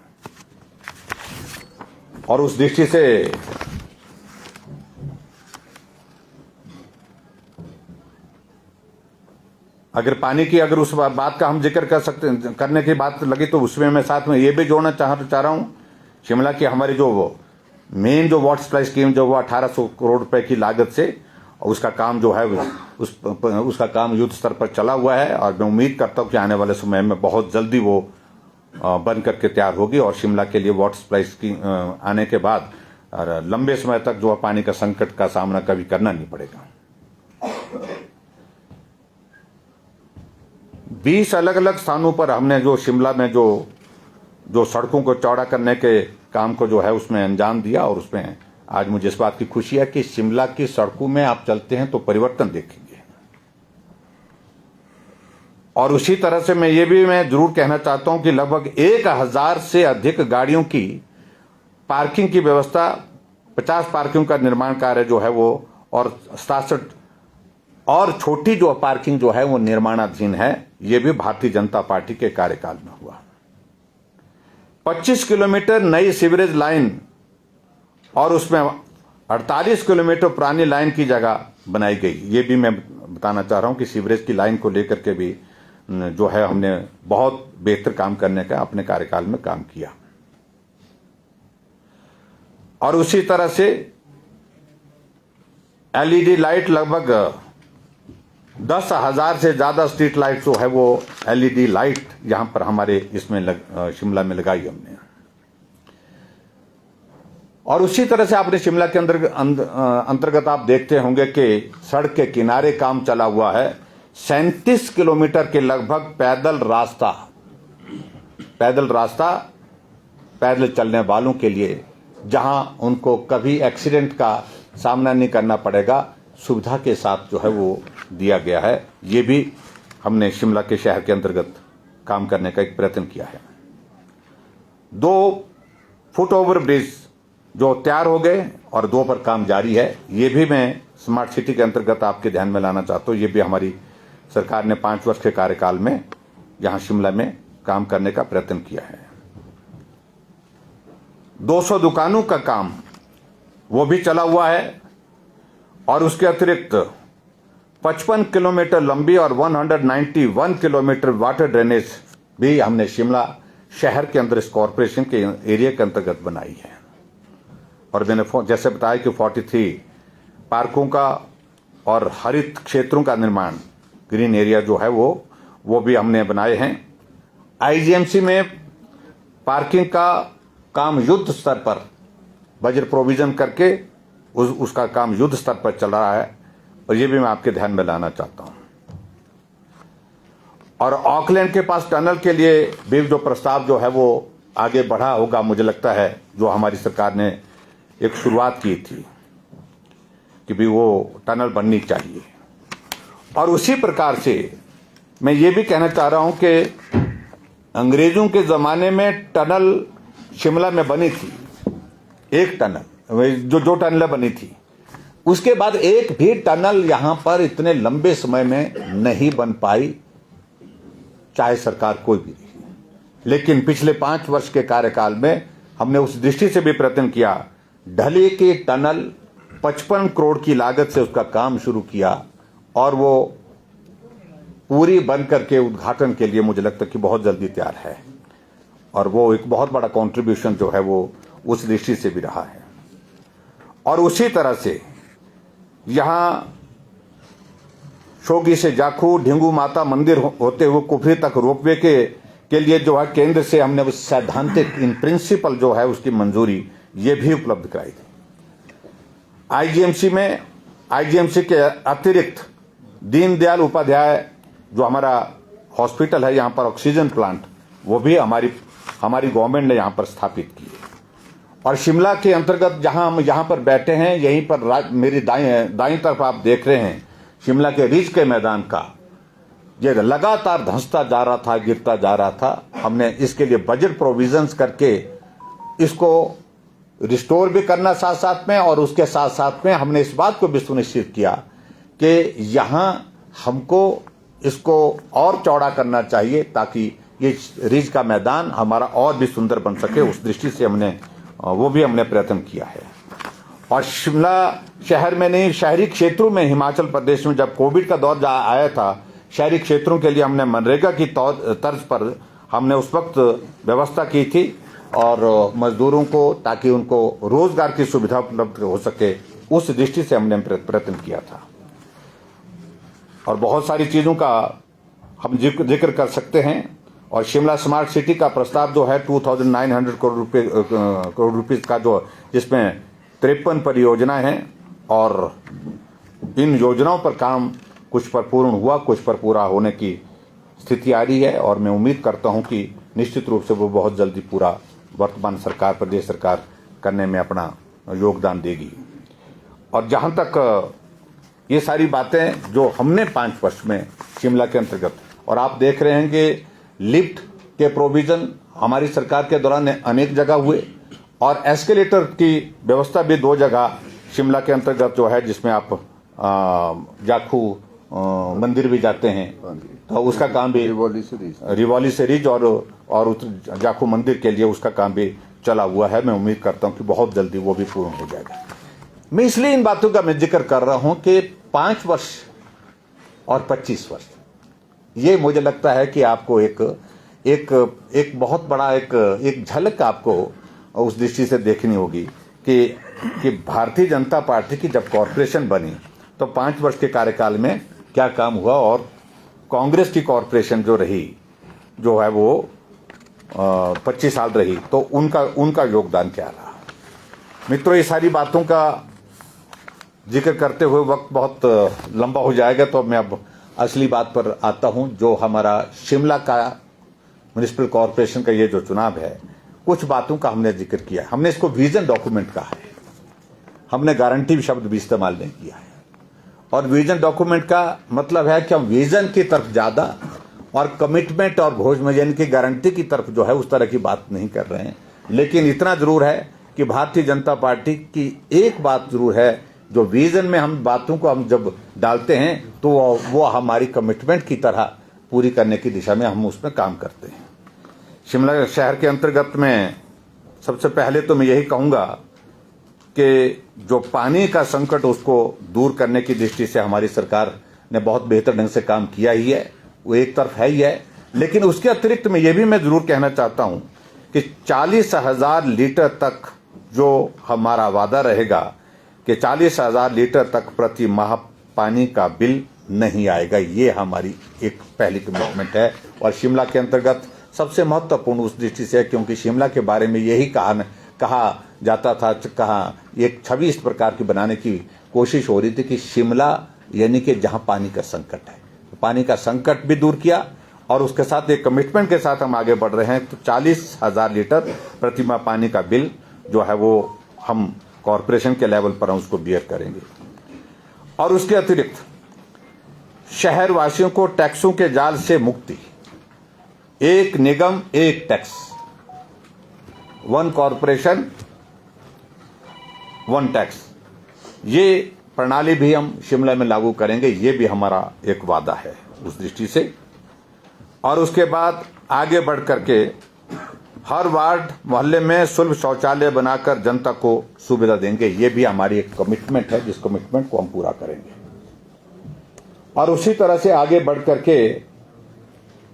और उस दृष्टि से अगर पानी की अगर उस बात का हम जिक्र करने की बात लगी तो उसमें मैं साथ में ये भी जोड़ना चाह रहा हूं, शिमला की हमारी जो मेन जो वाटर सप्लाई स्कीम जो वो 1800 करोड़ रुपए की लागत से, उसका काम जो है उसका काम युद्ध स्तर पर चला हुआ है और मैं उम्मीद करता हूं कि आने वाले समय में बहुत जल्दी वो बन करके तैयार होगी और शिमला के लिए वाटर सप्लाई स्कीम आने के बाद लंबे समय तक जो पानी का संकट का सामना कभी करना नहीं पड़ेगा। 20 अलग अलग स्थानों पर हमने जो शिमला में जो सड़कों को चौड़ा करने के काम को जो है उसमें अंजाम दिया और उसमें आज मुझे इस बात की खुशी है कि शिमला की सड़कों में आप चलते हैं तो परिवर्तन देखेंगे। और उसी तरह से मैं जरूर कहना चाहता हूं कि लगभग 1000 से अधिक गाड़ियों की पार्किंग की व्यवस्था, 50 पार्किंग का निर्माण कार्य जो है वो और 67 और छोटी जो पार्किंग जो है वो निर्माणाधीन है। ये भी भारतीय जनता पार्टी के कार्यकाल में हुआ। 25 किलोमीटर नई सीवरेज लाइन और उसमें 48 किलोमीटर पुरानी लाइन की जगह बनाई गई। ये भी मैं बताना चाह रहा हूं कि सीवरेज की लाइन को लेकर के भी जो है हमने बहुत बेहतर काम करने का अपने कार्यकाल में काम किया। और उसी तरह से एलईडी लाइट, लगभग 10,000 से ज्यादा स्ट्रीट लाइट जो है वो एलईडी लाइट यहां पर हमारे इसमें शिमला में लगाई हमने। और उसी तरह से आपने शिमला के अंतर्गत आप देखते होंगे कि सड़क के किनारे काम चला हुआ है। 37 किलोमीटर के लगभग पैदल रास्ता पैदल चलने वालों के लिए, जहां उनको कभी एक्सीडेंट का सामना नहीं करना पड़ेगा, सुविधा के साथ जो है वो दिया गया है। ये भी हमने शिमला के शहर के अंतर्गत काम करने का एक प्रयत्न किया है। 2 फुट ओवर ब्रिज जो तैयार हो गए और 2 पर काम जारी है। ये भी मैं स्मार्ट सिटी के अंतर्गत आपके ध्यान में लाना चाहता हूं। ये भी हमारी सरकार ने 5 वर्ष के कार्यकाल में यहां शिमला में काम करने का प्रयत्न किया है। 200 दुकानों का काम वो भी चला हुआ है और उसके अतिरिक्त 55 किलोमीटर लंबी और 191 किलोमीटर वाटर ड्रेनेज भी हमने शिमला शहर के अंदर इस कॉरपोरेशन के एरिया के अंतर्गत बनाई है। और मैंने जैसे बताया कि 43 पार्कों का और हरित क्षेत्रों का निर्माण, ग्रीन एरिया जो है वो भी हमने बनाए हैं। आईजीएमसी में पार्किंग का काम युद्ध स्तर पर बजट प्रोविजन करके उसका काम युद्ध स्तर पर चल रहा है और ये भी मैं आपके ध्यान में लाना चाहता हूं। और ऑकलैंड के पास टनल के लिए भी जो प्रस्ताव जो है वो आगे बढ़ा होगा, मुझे लगता है, जो हमारी सरकार ने एक शुरुआत की थी कि भी वो टनल बननी चाहिए। और उसी प्रकार से मैं ये भी कहना चाह रहा हूं कि अंग्रेजों के जमाने में टनल शिमला में बनी थी, एक टनल जो टनल बनी थी, उसके बाद एक भी टनल यहां पर इतने लंबे समय में नहीं बन पाई, चाहे सरकार कोई भी रही। लेकिन पिछले 5 वर्ष के कार्यकाल में हमने उस दृष्टि से भी प्रयत्न किया। ढली की टनल 55 करोड़ की लागत से उसका काम शुरू किया और वो पूरी बन करके उद्घाटन के लिए मुझे लगता है कि बहुत जल्दी तैयार है। और वो एक बहुत बड़ा कंट्रीब्यूशन जो है वो उस दृष्टि से भी रहा है। और उसी तरह से यहां शोगी से जाखू, ढिंगू माता मंदिर होते हुए कुफरी तक रोपवे के लिए जो है केंद्र से हमने उस सैद्धांतिक इन प्रिंसिपल जो है उसकी मंजूरी ये भी उपलब्ध कराई थी। आईजीएमसी के अतिरिक्त दीनदयाल उपाध्याय जो हमारा हॉस्पिटल है, यहां पर ऑक्सीजन प्लांट, वो भी हमारी गवर्नमेंट ने यहां पर स्थापित किए। और शिमला के अंतर्गत जहां हम यहाँ पर बैठे हैं, यहीं पर मेरी दाईं तरफ आप देख रहे हैं शिमला के रिज के मैदान का ये लगातार धंसता जा रहा था, गिरता जा रहा था। हमने इसके लिए बजट प्रोविजंस करके इसको रिस्टोर भी करना साथ साथ में, और उसके साथ साथ में हमने इस बात को भी सुनिश्चित किया कि यहाँ हमको इसको और चौड़ा करना चाहिए ताकि ये रिज का मैदान हमारा और भी सुंदर बन सके। उस दृष्टि से हमने प्रयत्न किया है। और शिमला शहर में नहीं, शहरी क्षेत्रों में हिमाचल प्रदेश में जब कोविड का दौर आया था, शहरी क्षेत्रों के लिए हमने मनरेगा की तर्ज पर हमने उस वक्त व्यवस्था की थी और मजदूरों को, ताकि उनको रोजगार की सुविधा उपलब्ध हो सके, उस दृष्टि से हमने प्रयत्न किया था। और बहुत सारी चीजों का हम जिक्र कर सकते हैं। और शिमला स्मार्ट सिटी का प्रस्ताव जो है 2900 करोड़ रुपीस का, जो जिसमें 53 परियोजनाएं हैं, और इन योजनाओं पर काम कुछ पर पूर्ण हुआ, कुछ पर पूरा होने की स्थिति आ रही है। और मैं उम्मीद करता हूं कि निश्चित रूप से वो बहुत जल्दी पूरा वर्तमान सरकार, प्रदेश सरकार करने में अपना योगदान देगी। और जहां तक ये सारी बातें जो हमने 5 वर्ष में शिमला के अंतर्गत, और आप देख रहे हैं कि लिफ्ट के प्रोविजन हमारी सरकार के दौरान अनेक जगह हुए, और एस्केलेटर की व्यवस्था भी 2 जगह शिमला के अंतर्गत जो है, जिसमें आप जाखू मंदिर भी जाते हैं, तो उसका काम भी रिवॉली से रिज और जाखू मंदिर के लिए उसका काम भी चला हुआ है। मैं उम्मीद करता हूं कि बहुत जल्दी वो भी पूर्ण हो जाएगा। मैं इसलिए इन बातों का मैं जिक्र कर रहा हूं कि 5 वर्ष और 25 वर्ष, ये मुझे लगता है कि आपको एक बहुत बड़ा एक झलक आपको उस दृष्टि से देखनी होगी कि भारतीय जनता पार्टी की जब कॉरपोरेशन बनी तो 5 वर्ष के कार्यकाल में क्या काम हुआ, और कांग्रेस की कॉरपोरेशन जो रही, जो है वो 25 साल रही, तो उनका योगदान क्या रहा। मित्रों, ये सारी बातों का जिक्र करते हुए वक्त बहुत लंबा हो जाएगा, तो मैं अब असली बात पर आता हूं। जो हमारा शिमला का म्युनिसिपल कॉरपोरेशन का ये जो चुनाव है, कुछ बातों का हमने जिक्र किया। हमने इसको विजन डॉक्यूमेंट कहा है, हमने गारंटी शब्द भी इस्तेमाल नहीं किया है। और विजन डॉक्यूमेंट का मतलब है कि हम विजन की तरफ ज्यादा और कमिटमेंट और भोजमजन की गारंटी की तरफ जो है उस तरह की बात नहीं कर रहे हैं। लेकिन इतना जरूर है कि भारतीय जनता पार्टी की एक बात जरूर है, जो विजन में हम बातों को हम जब डालते हैं तो वो हमारी कमिटमेंट की तरह पूरी करने की दिशा में हम उसमें काम करते हैं। शिमला शहर के अंतर्गत में सबसे पहले तो मैं यही कहूंगा कि जो पानी का संकट, उसको दूर करने की दृष्टि से हमारी सरकार ने बहुत बेहतर ढंग से काम किया ही है, वो एक तरफ है ही है। लेकिन उसके अतिरिक्त में ये भी मैं जरूर कहना चाहता हूं कि 40,000 लीटर तक जो हमारा वादा रहेगा कि 40,000 लीटर तक प्रति माह पानी का बिल नहीं आएगा, ये हमारी एक पहली कमिटमेंट है। और शिमला के अंतर्गत सबसे महत्वपूर्ण उस दृष्टि से, क्योंकि शिमला के बारे में यही कहा जाता था, एक छवि इस प्रकार की बनाने की कोशिश हो रही थी कि शिमला यानी कि जहां पानी का संकट है, पानी का संकट भी दूर किया। और उसके साथ एक कमिटमेंट के साथ हम आगे बढ़ रहे हैं, तो 40,000 लीटर प्रति माह पानी का बिल जो है वो हम कॉरपोरेशन के लेवल पर उसको बियर करेंगे। और उसके अतिरिक्त शहर वासियों को टैक्सों के जाल से मुक्ति, एक निगम एक टैक्स, 1 कॉरपोरेशन 1 टैक्स, ये प्रणाली भी हम शिमला में लागू करेंगे। ये भी हमारा एक वादा है उस दृष्टि से। और उसके बाद आगे बढ़ करके हर वार्ड मोहल्ले में सुलभ शौचालय बनाकर जनता को सुविधा देंगे। ये भी हमारी एक कमिटमेंट है, जिस कमिटमेंट को हम पूरा करेंगे। और उसी तरह से आगे बढ़ करके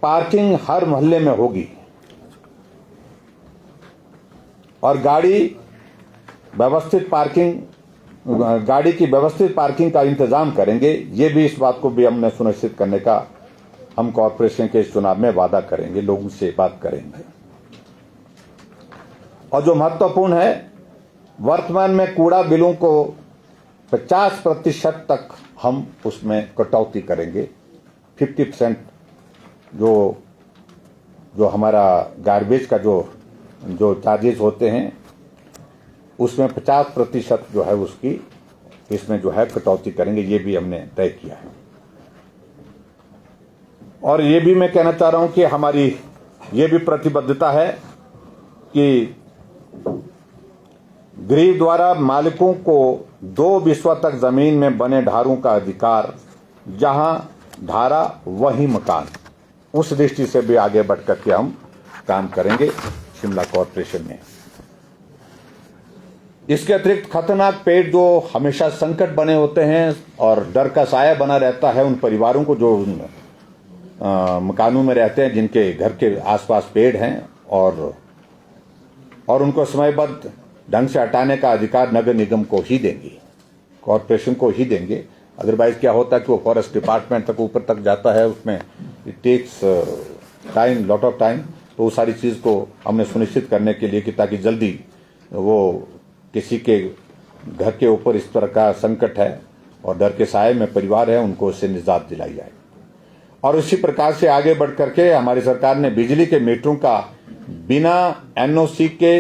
पार्किंग हर मोहल्ले में होगी, और गाड़ी की व्यवस्थित पार्किंग का इंतजाम करेंगे। ये भी, इस बात को भी हमने सुनिश्चित करने का हम कॉरपोरेशन के इस चुनाव में वादा करेंगे, लोगों से बात करेंगे। और जो महत्वपूर्ण है, वर्तमान में कूड़ा बिलों को 50% तक हम उसमें कटौती करेंगे। 50% जो हमारा गार्बेज का जो चार्जेस होते हैं, उसमें 50% जो है उसकी इसमें जो है कटौती करेंगे, ये भी हमने तय किया है। और ये भी मैं कहना चाह रहा हूं कि हमारी ये भी प्रतिबद्धता है कि गृह द्वारा मालिकों को 2 बिस्वा तक जमीन में बने ढारों का अधिकार, जहां ढारा वही मकान, उस दृष्टि से भी आगे बढ़ करके हम काम करेंगे शिमला कॉरपोरेशन में। इसके अतिरिक्त खतरनाक पेड़ जो हमेशा संकट बने होते हैं और डर का साया बना रहता है उन परिवारों को जो मकानों में रहते हैं, जिनके घर के आसपास पेड़ हैं, और उनको समयबद्ध ढंग से हटाने का अधिकार नगर निगम को ही देंगे, कॉरपोरेशन को ही देंगे। अदरवाइज क्या होता है कि वो फॉरेस्ट डिपार्टमेंट तक ऊपर तक जाता है, उसमें it takes time, lot of time. तो वो सारी चीज़ को हमने सुनिश्चित करने के लिए कि ताकि जल्दी वो किसी के घर के ऊपर इस तरह का संकट है और डर के साए में परिवार है, उनको उससे निजात दिलाई जाए। और उसी प्रकार से आगे बढ़ करके हमारी सरकार ने बिजली के मीटरों का बिना एनओसी के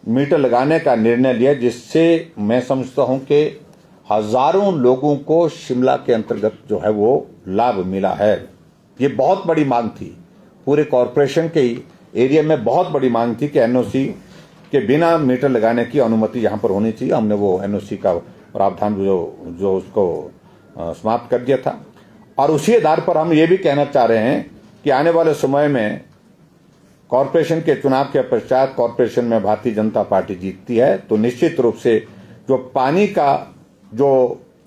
मीटर लगाने का निर्णय लिया, जिससे मैं समझता हूं कि हजारों लोगों को शिमला के अंतर्गत जो है वो लाभ मिला है। ये बहुत बड़ी मांग थी, पूरे कॉरपोरेशन के एरिया में बहुत बड़ी मांग थी कि एनओसी के बिना मीटर लगाने की अनुमति यहां पर होनी चाहिए। हमने वो एनओसी का प्रावधान जो उसको समाप्त कर दिया था। और उसी आधार पर हम ये भी कहना चाह रहे हैं कि आने वाले समय में कॉरपोरेशन के चुनाव के पश्चात कॉरपोरेशन में भारतीय जनता पार्टी जीतती है तो निश्चित रूप से जो पानी का जो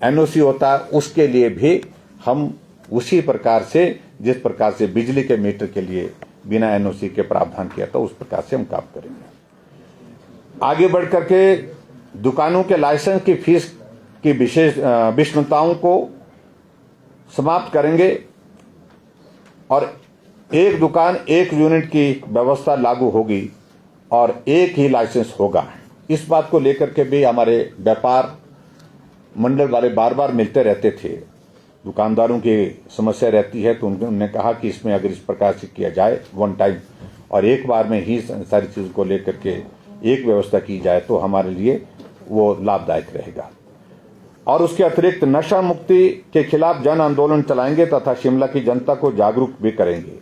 एनओसी होता है उसके लिए भी हम उसी प्रकार से, जिस प्रकार से बिजली के मीटर के लिए बिना एनओसी के प्रावधान किया था, उस प्रकार से हम काम करेंगे। आगे बढ़ करके दुकानों के लाइसेंस की फीस की विशेष विषमताओं को समाप्त करेंगे और एक दुकान एक यूनिट की व्यवस्था लागू होगी और एक ही लाइसेंस होगा। इस बात को लेकर के भी हमारे व्यापार मंडल वाले बार बार मिलते रहते थे, दुकानदारों की समस्या रहती है, तो उन्होंने कहा कि इसमें अगर इस प्रकार से किया जाए वन टाइम और एक बार में ही सारी चीज़ को लेकर के एक व्यवस्था की जाए तो हमारे लिए वो लाभदायक रहेगा। और उसके अतिरिक्त नशा मुक्ति के खिलाफ जन आंदोलन चलाएंगे तथा शिमला की जनता को जागरूक भी करेंगे।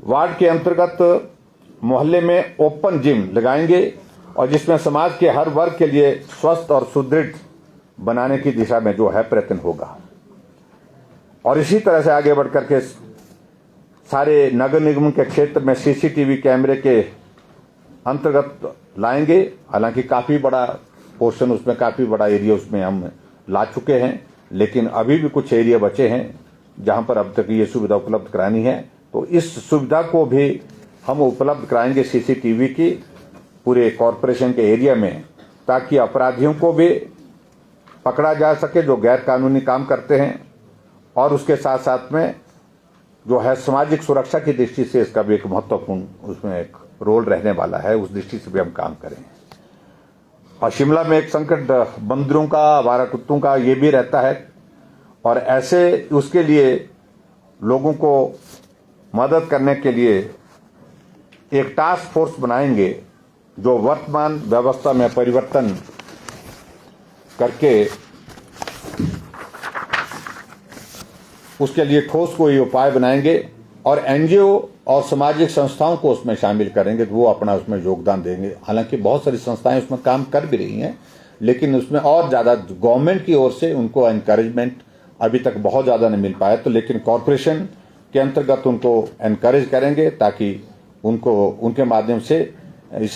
वार्ड के अंतर्गत मोहल्ले में ओपन जिम लगाएंगे और जिसमें समाज के हर वर्ग के लिए स्वस्थ और सुदृढ़ बनाने की दिशा में जो है प्रयत्न होगा। और इसी तरह से आगे बढ़ करके सारे नगर निगम के क्षेत्र में सीसीटीवी कैमरे के अंतर्गत लाएंगे। हालांकि काफ़ी बड़ा पोर्शन उसमें, काफ़ी बड़ा एरिया उसमें हम ला चुके हैं, लेकिन अभी भी कुछ एरिया बचे हैं जहां पर अब तक ये सुविधा उपलब्ध करानी है। तो इस सुविधा को भी हम उपलब्ध कराएंगे सीसीटीवी की पूरे कॉरपोरेशन के एरिया में, ताकि अपराधियों को भी पकड़ा जा सके जो गैर कानूनी काम करते हैं, और उसके साथ साथ में जो है सामाजिक सुरक्षा की दृष्टि से इसका भी एक महत्वपूर्ण उसमें एक रोल रहने वाला है, उस दृष्टि से भी हम काम करें। और शिमला में एक संकट बंदरों का, आवारा कुत्तों का ये भी रहता है, और ऐसे उसके लिए लोगों को मदद करने के लिए एक टास्क फोर्स बनाएंगे जो वर्तमान व्यवस्था में परिवर्तन करके उसके लिए ठोस कोई उपाय बनाएंगे और एनजीओ और सामाजिक संस्थाओं को उसमें शामिल करेंगे, तो वो अपना उसमें योगदान देंगे। हालांकि बहुत सारी संस्थाएं उसमें काम कर भी रही हैं, लेकिन उसमें और ज़्यादा गवर्नमेंट की ओर से उनको एनकरेजमेंट अभी तक बहुत ज़्यादा नहीं मिल पाया। तो लेकिन कॉरपोरेशन के अंतर्गत उनको एनकरेज करेंगे ताकि उनको उनके माध्यम से इस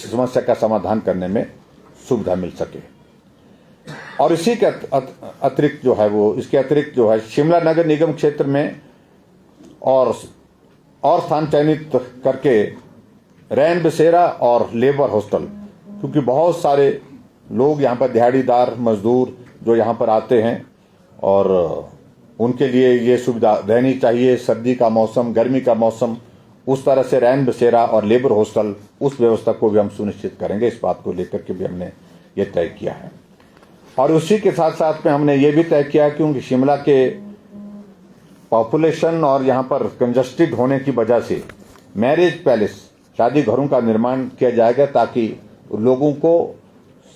समस्या का समाधान करने में सुविधा मिल सके। और इसी के अतिरिक्त जो है वो, इसके अतिरिक्त जो है शिमला नगर निगम क्षेत्र में और स्थान चयनित करके रैन बसेरा और लेबर हॉस्टल, क्योंकि बहुत सारे लोग यहाँ पर दिहाड़ीदार मजदूर जो यहाँ पर आते हैं और उनके लिए ये सुविधा रहनी चाहिए। सर्दी का मौसम, गर्मी का मौसम, उस तरह से रैन बसेरा और लेबर हॉस्टल उस व्यवस्था को भी हम सुनिश्चित करेंगे। इस बात को लेकर के भी हमने ये तय किया है। और उसी के साथ साथ में हमने ये भी तय किया क्योंकि शिमला के पॉपुलेशन और यहाँ पर कंजस्टेड होने की वजह से मैरिज पैलेस, शादी घरों का निर्माण किया जाएगा ताकि लोगों को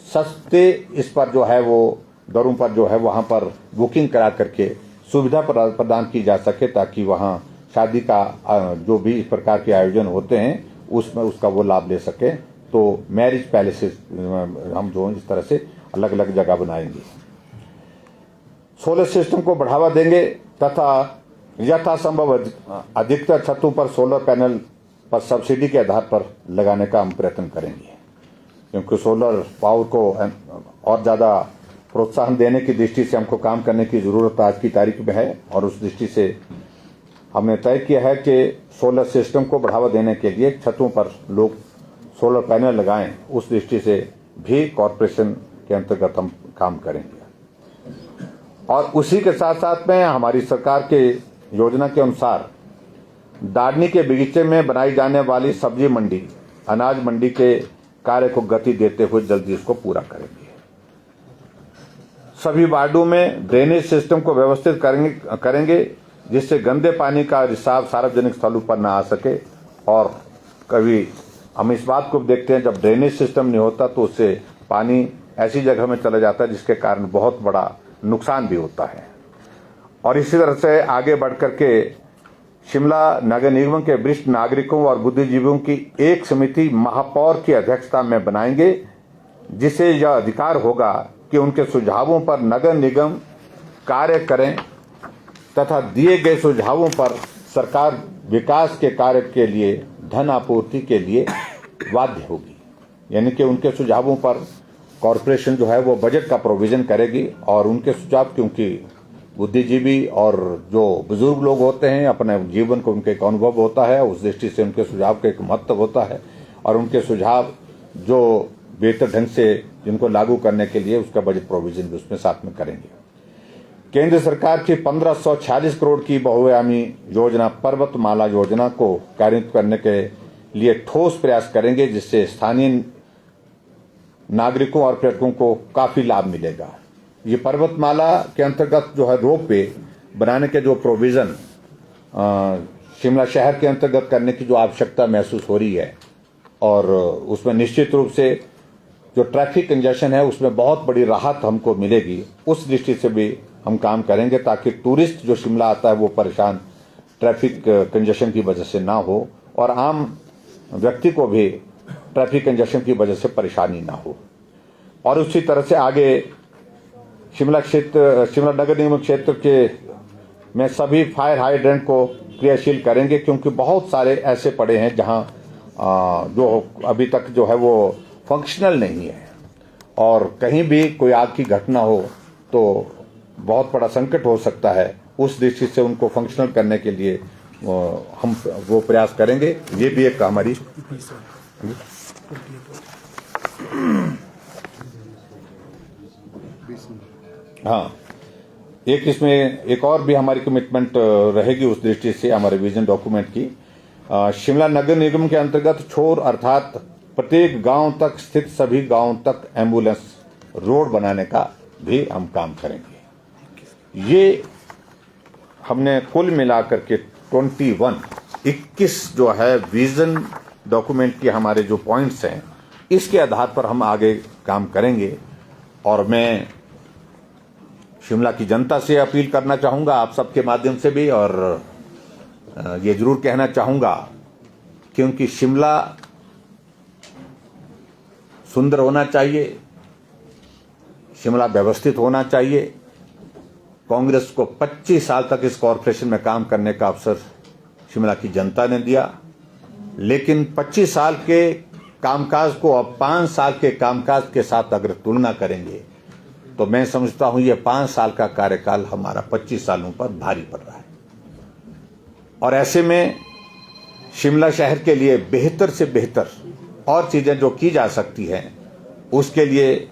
सस्ते इस पर जो है वो दरों पर जो है वहाँ पर बुकिंग करा करके सुविधा प्रदान की जा सके, ताकि वहाँ शादी का जो भी इस प्रकार के आयोजन होते हैं उसमें उसका वो लाभ ले सके। तो मैरिज पैलेसेस हम जो इस तरह से अलग अलग जगह बनाएंगे। सोलर सिस्टम को बढ़ावा देंगे तथा यथासंभव अधिकतर छतों पर सोलर पैनल पर सब्सिडी के आधार पर लगाने का हम प्रयत्न करेंगे, क्योंकि सोलर पावर को और ज़्यादा प्रोत्साहन देने की दृष्टि से हमको काम करने की ज़रूरत आज की तारीख में है। और उस दृष्टि से हमने तय किया है कि सोलर सिस्टम को बढ़ावा देने के लिए छतों पर लोग सोलर पैनल लगाएं, उस दृष्टि से भी कॉरपोरेशन के अंतर्गत हम काम करेंगे। और उसी के साथ साथ में हमारी सरकार के योजना के अनुसार दाड़नी के बगीचे में बनाई जाने वाली सब्जी मंडी, अनाज मंडी के कार्य को गति देते हुए जल्दी इसको पूरा करेंगे। सभी वार्डों में ड्रेनेज सिस्टम को व्यवस्थित करेंगे जिससे गंदे पानी का रिसाव सार्वजनिक स्थलों पर न आ सके। और कभी हम इस बात को देखते हैं, जब ड्रेनेज सिस्टम नहीं होता तो उससे पानी ऐसी जगह में चला जाता है जिसके कारण बहुत बड़ा नुकसान भी होता है। और इसी तरह से आगे बढ़ करके शिमला नगर निगम के वरिष्ठ नागरिकों और बुद्धिजीवियों की एक समिति महापौर की अध्यक्षता में बनाएंगे, जिसे यह अधिकार होगा कि उनके सुझावों पर नगर निगम कार्य करें तथा दिए गए सुझावों पर सरकार विकास के कार्य के लिए धन आपूर्ति के लिए बाध्य होगी। यानी कि उनके सुझावों पर कॉरपोरेशन जो है वो बजट का प्रोविजन करेगी। और उनके सुझाव, क्योंकि बुद्धिजीवी और जो बुजुर्ग लोग होते हैं अपने जीवन को उनके एक अनुभव होता है, उस दृष्टि से उनके सुझाव का एक महत्व होता है। और उनके सुझाव जो बेहतर ढंग से जिनको लागू करने के लिए उसका बजट प्रोविजन भी उसमें साथ में करेंगे। केंद्र सरकार की 1546 करोड़ की बहुआयामी योजना पर्वतमाला योजना को कार्यान्वित करने के लिए ठोस प्रयास करेंगे, जिससे स्थानीय नागरिकों और पर्यटकों को काफी लाभ मिलेगा। ये पर्वतमाला के अंतर्गत जो है रोप वे बनाने के जो प्रोविजन शिमला शहर के अंतर्गत करने की जो आवश्यकता महसूस हो रही है, और उसमें निश्चित रूप से जो ट्रैफिक कंजेशन है उसमें बहुत बड़ी राहत हमको मिलेगी। उस दृष्टि से भी हम काम करेंगे ताकि टूरिस्ट जो शिमला आता है वो परेशान ट्रैफिक कंजेशन की वजह से ना हो, और आम व्यक्ति को भी ट्रैफिक कंजेशन की वजह से परेशानी ना हो। और उसी तरह से आगे शिमला नगर निगम क्षेत्र के में सभी फायर हाइड्रेंट को क्रियाशील करेंगे, क्योंकि बहुत सारे ऐसे पड़े हैं जहां जो अभी तक जो है वो फंक्शनल नहीं है, और कहीं भी कोई आग की घटना हो तो बहुत बड़ा संकट हो सकता है। उस दृष्टि से उनको फंक्शनल करने के लिए हम वो प्रयास करेंगे। ये भी एक हमारी एक इसमें एक और भी हमारी कमिटमेंट रहेगी उस दृष्टि से हमारे विजन डॉक्यूमेंट की। शिमला नगर निगम के अंतर्गत छोर अर्थात प्रत्येक गांव तक स्थित सभी गांव तक एम्बुलेंस रोड बनाने का भी हम काम करेंगे। ये हमने कुल मिलाकर के 21 जो है विजन डॉक्यूमेंट के हमारे जो पॉइंट्स हैं, इसके आधार पर हम आगे काम करेंगे। और मैं शिमला की जनता से अपील करना चाहूंगा आप सबके माध्यम से भी, और ये जरूर कहना चाहूंगा, क्योंकि शिमला सुंदर होना चाहिए, शिमला व्यवस्थित होना चाहिए। कांग्रेस को 25 साल तक इस कॉरपोरेशन में काम करने का अवसर शिमला की जनता ने दिया, लेकिन 25 साल के कामकाज को अब 5 साल के कामकाज के साथ अगर तुलना करेंगे तो मैं समझता हूं ये 5 साल का कार्यकाल हमारा 25 सालों पर भारी पड़ रहा है। और ऐसे में शिमला शहर के लिए बेहतर से बेहतर और चीजें जो की जा सकती हैं, उसके लिए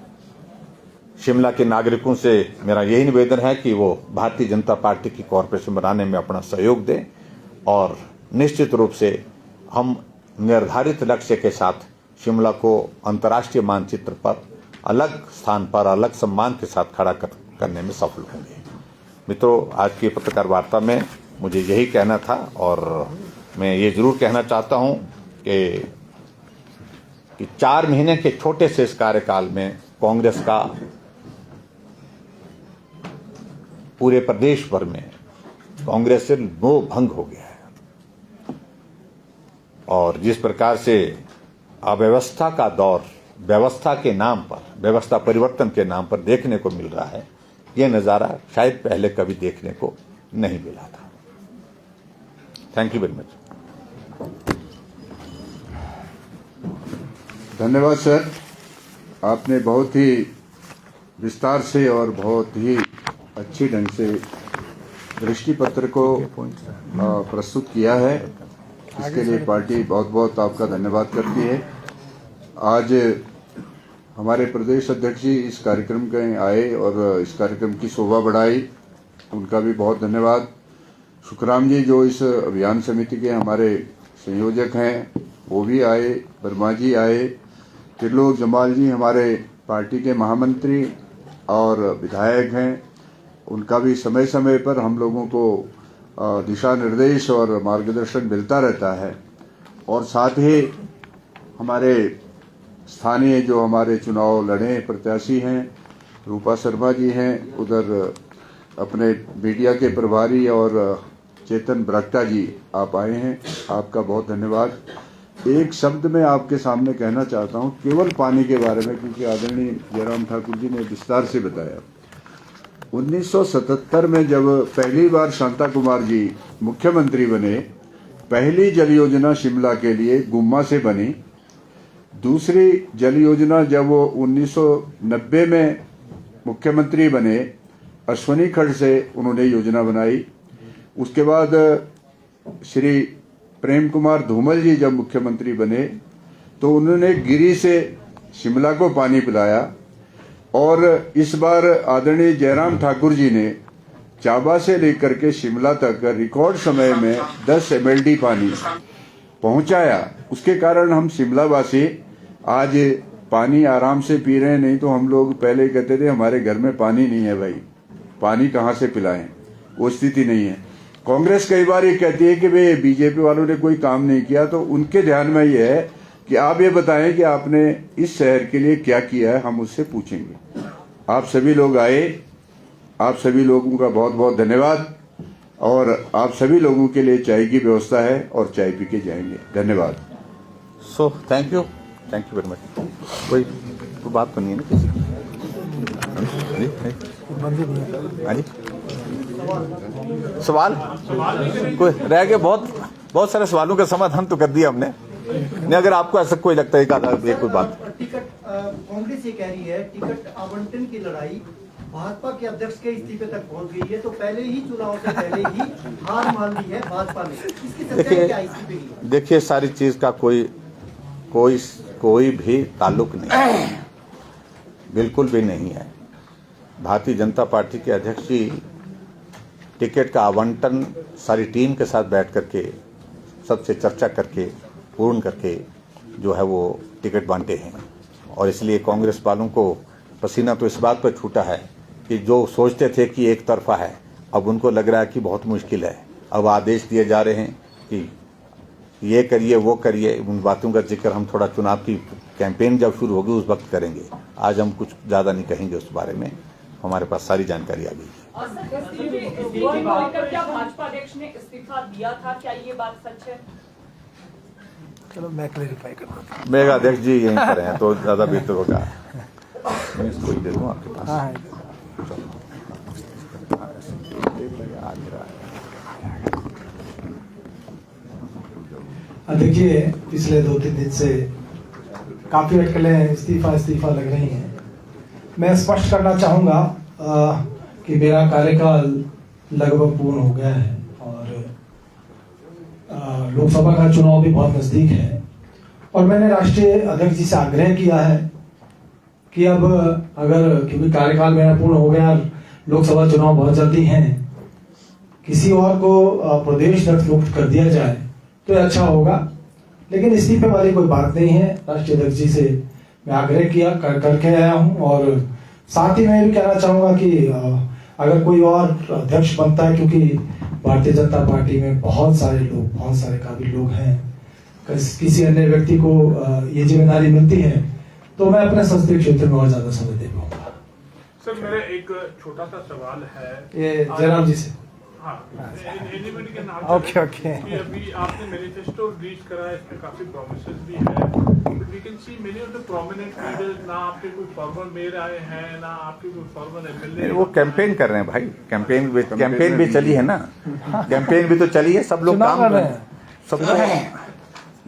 शिमला के नागरिकों से मेरा यही निवेदन है कि वो भारतीय जनता पार्टी की कॉरपोरेशन बनाने में अपना सहयोग दें, और निश्चित रूप से हम निर्धारित लक्ष्य के साथ शिमला को अंतर्राष्ट्रीय मानचित्र पर अलग स्थान पर अलग सम्मान के साथ खड़ा करने में सफल होंगे। मित्रों, आज की पत्रकार वार्ता में मुझे यही कहना था, और मैं ये जरूर कहना चाहता हूं कि कि 4 महीने के छोटे से इस कार्यकाल में कांग्रेस का पूरे प्रदेश भर में कांग्रेस से मोह भंग हो गया है। और जिस प्रकार से अव्यवस्था का दौर व्यवस्था के नाम पर, व्यवस्था परिवर्तन के नाम पर देखने को मिल रहा है, यह नजारा शायद पहले कभी देखने को नहीं मिला था। Thank you very much. धन्यवाद सर, आपने बहुत ही विस्तार से और बहुत ही अच्छी ढंग से दृष्टिपत्र को प्रस्तुत किया है। इसके लिए पार्टी बहुत बहुत आपका धन्यवाद करती है। आज हमारे प्रदेश अध्यक्ष जी इस कार्यक्रम के आए और इस कार्यक्रम की शोभा बढ़ाई, उनका भी बहुत धन्यवाद। सुखराम जी जो इस अभियान समिति के हमारे संयोजक हैं वो भी आए, वर्मा जी आए, त्रिलोक जमाल जी हमारे पार्टी के महामंत्री और विधायक हैं, उनका भी समय समय पर हम लोगों को दिशा निर्देश और मार्गदर्शन मिलता रहता है। और साथ ही हमारे स्थानीय जो हमारे चुनाव लड़े प्रत्याशी हैं, रूपा शर्मा जी हैं, उधर अपने मीडिया के प्रभारी और चेतन बरागटा जी आप आए हैं, आपका बहुत धन्यवाद। एक शब्द मैं आपके सामने कहना चाहता हूं केवल पानी के बारे में, क्योंकि आदरणीय जयराम ठाकुर जी ने विस्तार से बताया। 1977 में जब पहली बार शांता कुमार जी मुख्यमंत्री बने, पहली जल योजना शिमला के लिए गुम्मा से बनी। दूसरी जल योजना जब वो 1990 में मुख्यमंत्री बने, अश्वनी खड्ड से उन्होंने योजना बनाई। उसके बाद श्री प्रेम कुमार धूमल जी जब मुख्यमंत्री बने तो उन्होंने गिरी से शिमला को पानी पिलाया। और इस बार आदरणीय जयराम ठाकुर जी ने चाबा से लेकर के शिमला तक रिकॉर्ड समय में 10 MLD पानी पहुंचाया। उसके कारण हम शिमला वासी आज पानी आराम से पी रहे हैं। नहीं तो हम लोग पहले कहते थे हमारे घर में पानी नहीं है भाई, पानी कहाँ से पिलाएं, वो स्थिति नहीं है। कांग्रेस कई बार ये कहती है कि भाई बीजेपी वालों ने कोई काम नहीं किया, तो उनके ध्यान में ये है कि आप ये बताएं कि आपने इस शहर के लिए क्या किया है, हम उससे पूछेंगे। आप सभी लोग आए, आप सभी लोगों का बहुत बहुत धन्यवाद। और आप सभी लोगों के लिए चाय की व्यवस्था है और चाय पी के जाएंगे। धन्यवाद। So thank you very much. कोई बात तो नहीं है ना किसी की? हाँ जी, सवाल कोई रह गए? बहुत सारे सवालों का समाधान तो कर दिया हमने। नहीं, अगर आपको ऐसा कोई लगता है कोई बात। टिकट कांग्रेस ये कह रही है टिकट आवंटन की लड़ाई भाजपा के अध्यक्ष के इस्तीफे तक पहुंच गई है, तो पहले ही चुनाव से पहले ही हार मान ली है भाजपा ने। इसकी सच्चाई क्या है इस्तीफे की? देखिए, सारी चीज का कोई भी ताल्लुक नहीं, बिल्कुल भी नहीं है। भारतीय जनता पार्टी के अध्यक्ष जी टिकट का आवंटन सारी टीम के साथ बैठ करके सबसे चर्चा करके पूर्ण करके जो है वो टिकट बांटे हैं। और इसलिए कांग्रेस वालों को पसीना तो इस बात पर छूटा है कि जो सोचते थे कि एक तरफा है, अब उनको लग रहा है कि बहुत मुश्किल है। अब आदेश दिए जा रहे हैं कि ये करिए वो करिए। उन बातों का जिक्र हम थोड़ा चुनाव की कैंपेन जब शुरू होगी उस वक्त करेंगे। आज हम कुछ ज़्यादा नहीं कहेंगे उस बारे में, हमारे पास सारी जानकारी आ गई है। क्या भाजपा अध्यक्ष ने इस्तीफा दिया था, क्या ये बात सच है? चलो मैं क्लेरिफाई करता हूं। मेगा अध्यक्ष जी यहीं पर हैं तो ज़्यादा बेहतर होगा। मैं इसको ही दे दूँ आपके पास। देखिए, पिछले 2-3 दिन से काफी अटकलें इस्तीफा लग रही हैं। मैं स्पष्ट करना चाहूंगा कि मेरा कार्यकाल लगभग पूर्ण हो गया है और लोकसभा का चुनाव भी बहुत नजदीक है। और मैंने राष्ट्रीय अध्यक्ष जी से आग्रह किया है कि अब अगर, क्योंकि कार्यकाल मेरा पूर्ण हो गया, लोकसभा चुनाव बहुत जल्दी हैं, किसी और को प्रदेश अध्यक्ष नियुक्त कर दिया जाए तो अच्छा होगा। लेकिन इस्तीफे वाली कोई बात नहीं है। राष्ट्रीय अध्यक्ष जी से मैं आग्रह किया करके आया हूं। और साथ ही मैं भी कहना चाहूंगा कि अगर कोई और अध्यक्ष बनता है, क्योंकि भारतीय जनता पार्टी में बहुत सारे काबिल लोग हैं, किसी अन्य व्यक्ति को ये जिम्मेदारी मिलती है तो मैं अपने संसदीय क्षेत्र में और ज्यादा समय दे पाऊंगा। सर मेरा एक छोटा सा सवाल है ये जयराम जी से। हाँ, एलिमेंट के नाम ओके, ओके। कि अभी आपने मैनिफेस्टो रिलीज करा है, इसमें काफी प्रोमिसेस भी है। We can see many of the prominent leaders, ना आपके कोई फॉर्मर मेयर आए हैं, ना आपके कोई फॉर्मर एमएलए। वो कैंपेन कर रहे हैं भाई, कैंपेन भी चली है ना, कैंपेन भी तो चली है, सब लोग काम कर रहे हैं, सबको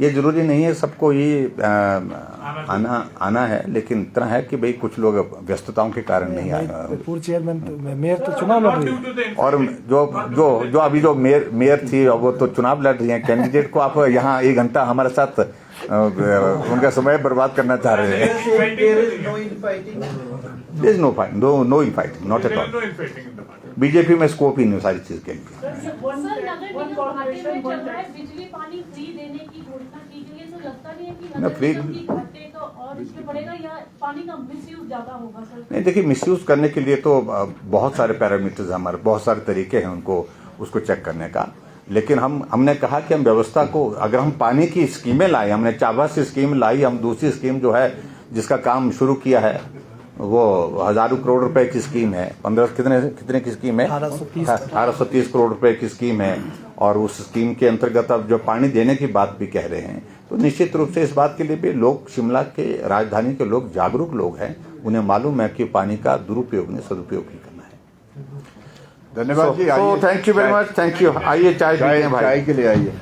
ये जरूरी नहीं है सबको ये आना है, लेकिन इतना है कि भाई कुछ लोग व्यस्तताओं के कारण नहीं आए। पूर्व चेयरमैन मेयर तो चुनाव लड़ रही है, और जो अभी जो मेयर थी वो तो चुनाव लड़ रही हैं। कैंडिडेट को आप यहाँ 1 घंटा हमारे साथ उनका समय बर्बाद करना चाह रहे हैं। There is no fight, no infighting, not at all. BJP में स्कोप ही नहीं सारी चीज के लिए। बिजली पानी फ्री देने की घोषणा की गई है, तो लगता नहीं है कि ना, फ्री घाटे तो और इसमें पड़ेगा या पानी का मिसयूज ज्यादा होगा सर? नहीं, देखिए मिसयूज करने के लिए तो बहुत सारे पैरामीटर्स हमारे, बहुत सारे तरीके हैं उनको उसको चेक करने का। लेकिन हमने कहा कि हम व्यवस्था को, अगर हम पानी की स्कीमें लाए, हमने चाबस स्कीम लाई, हम दूसरी स्कीम जो है जिसका काम शुरू किया है वो हजारों करोड़ रुपए की स्कीम है, 15 कितने की स्कीम है, 1830 करोड़ रुपए की स्कीम है। और उस स्कीम के अंतर्गत अब जो पानी देने की बात भी कह रहे हैं, तो निश्चित रूप से इस बात के लिए भी लोग, शिमला के राजधानी के लोग जागरूक लोग हैं, उन्हें मालूम है कि पानी का दुरुपयोग नहीं सदुपयोग ही करना है। धन्यवाद जी। Thank you very much, thank you. आइए चाय पीते हैं भाई। चाय के लिए आइए।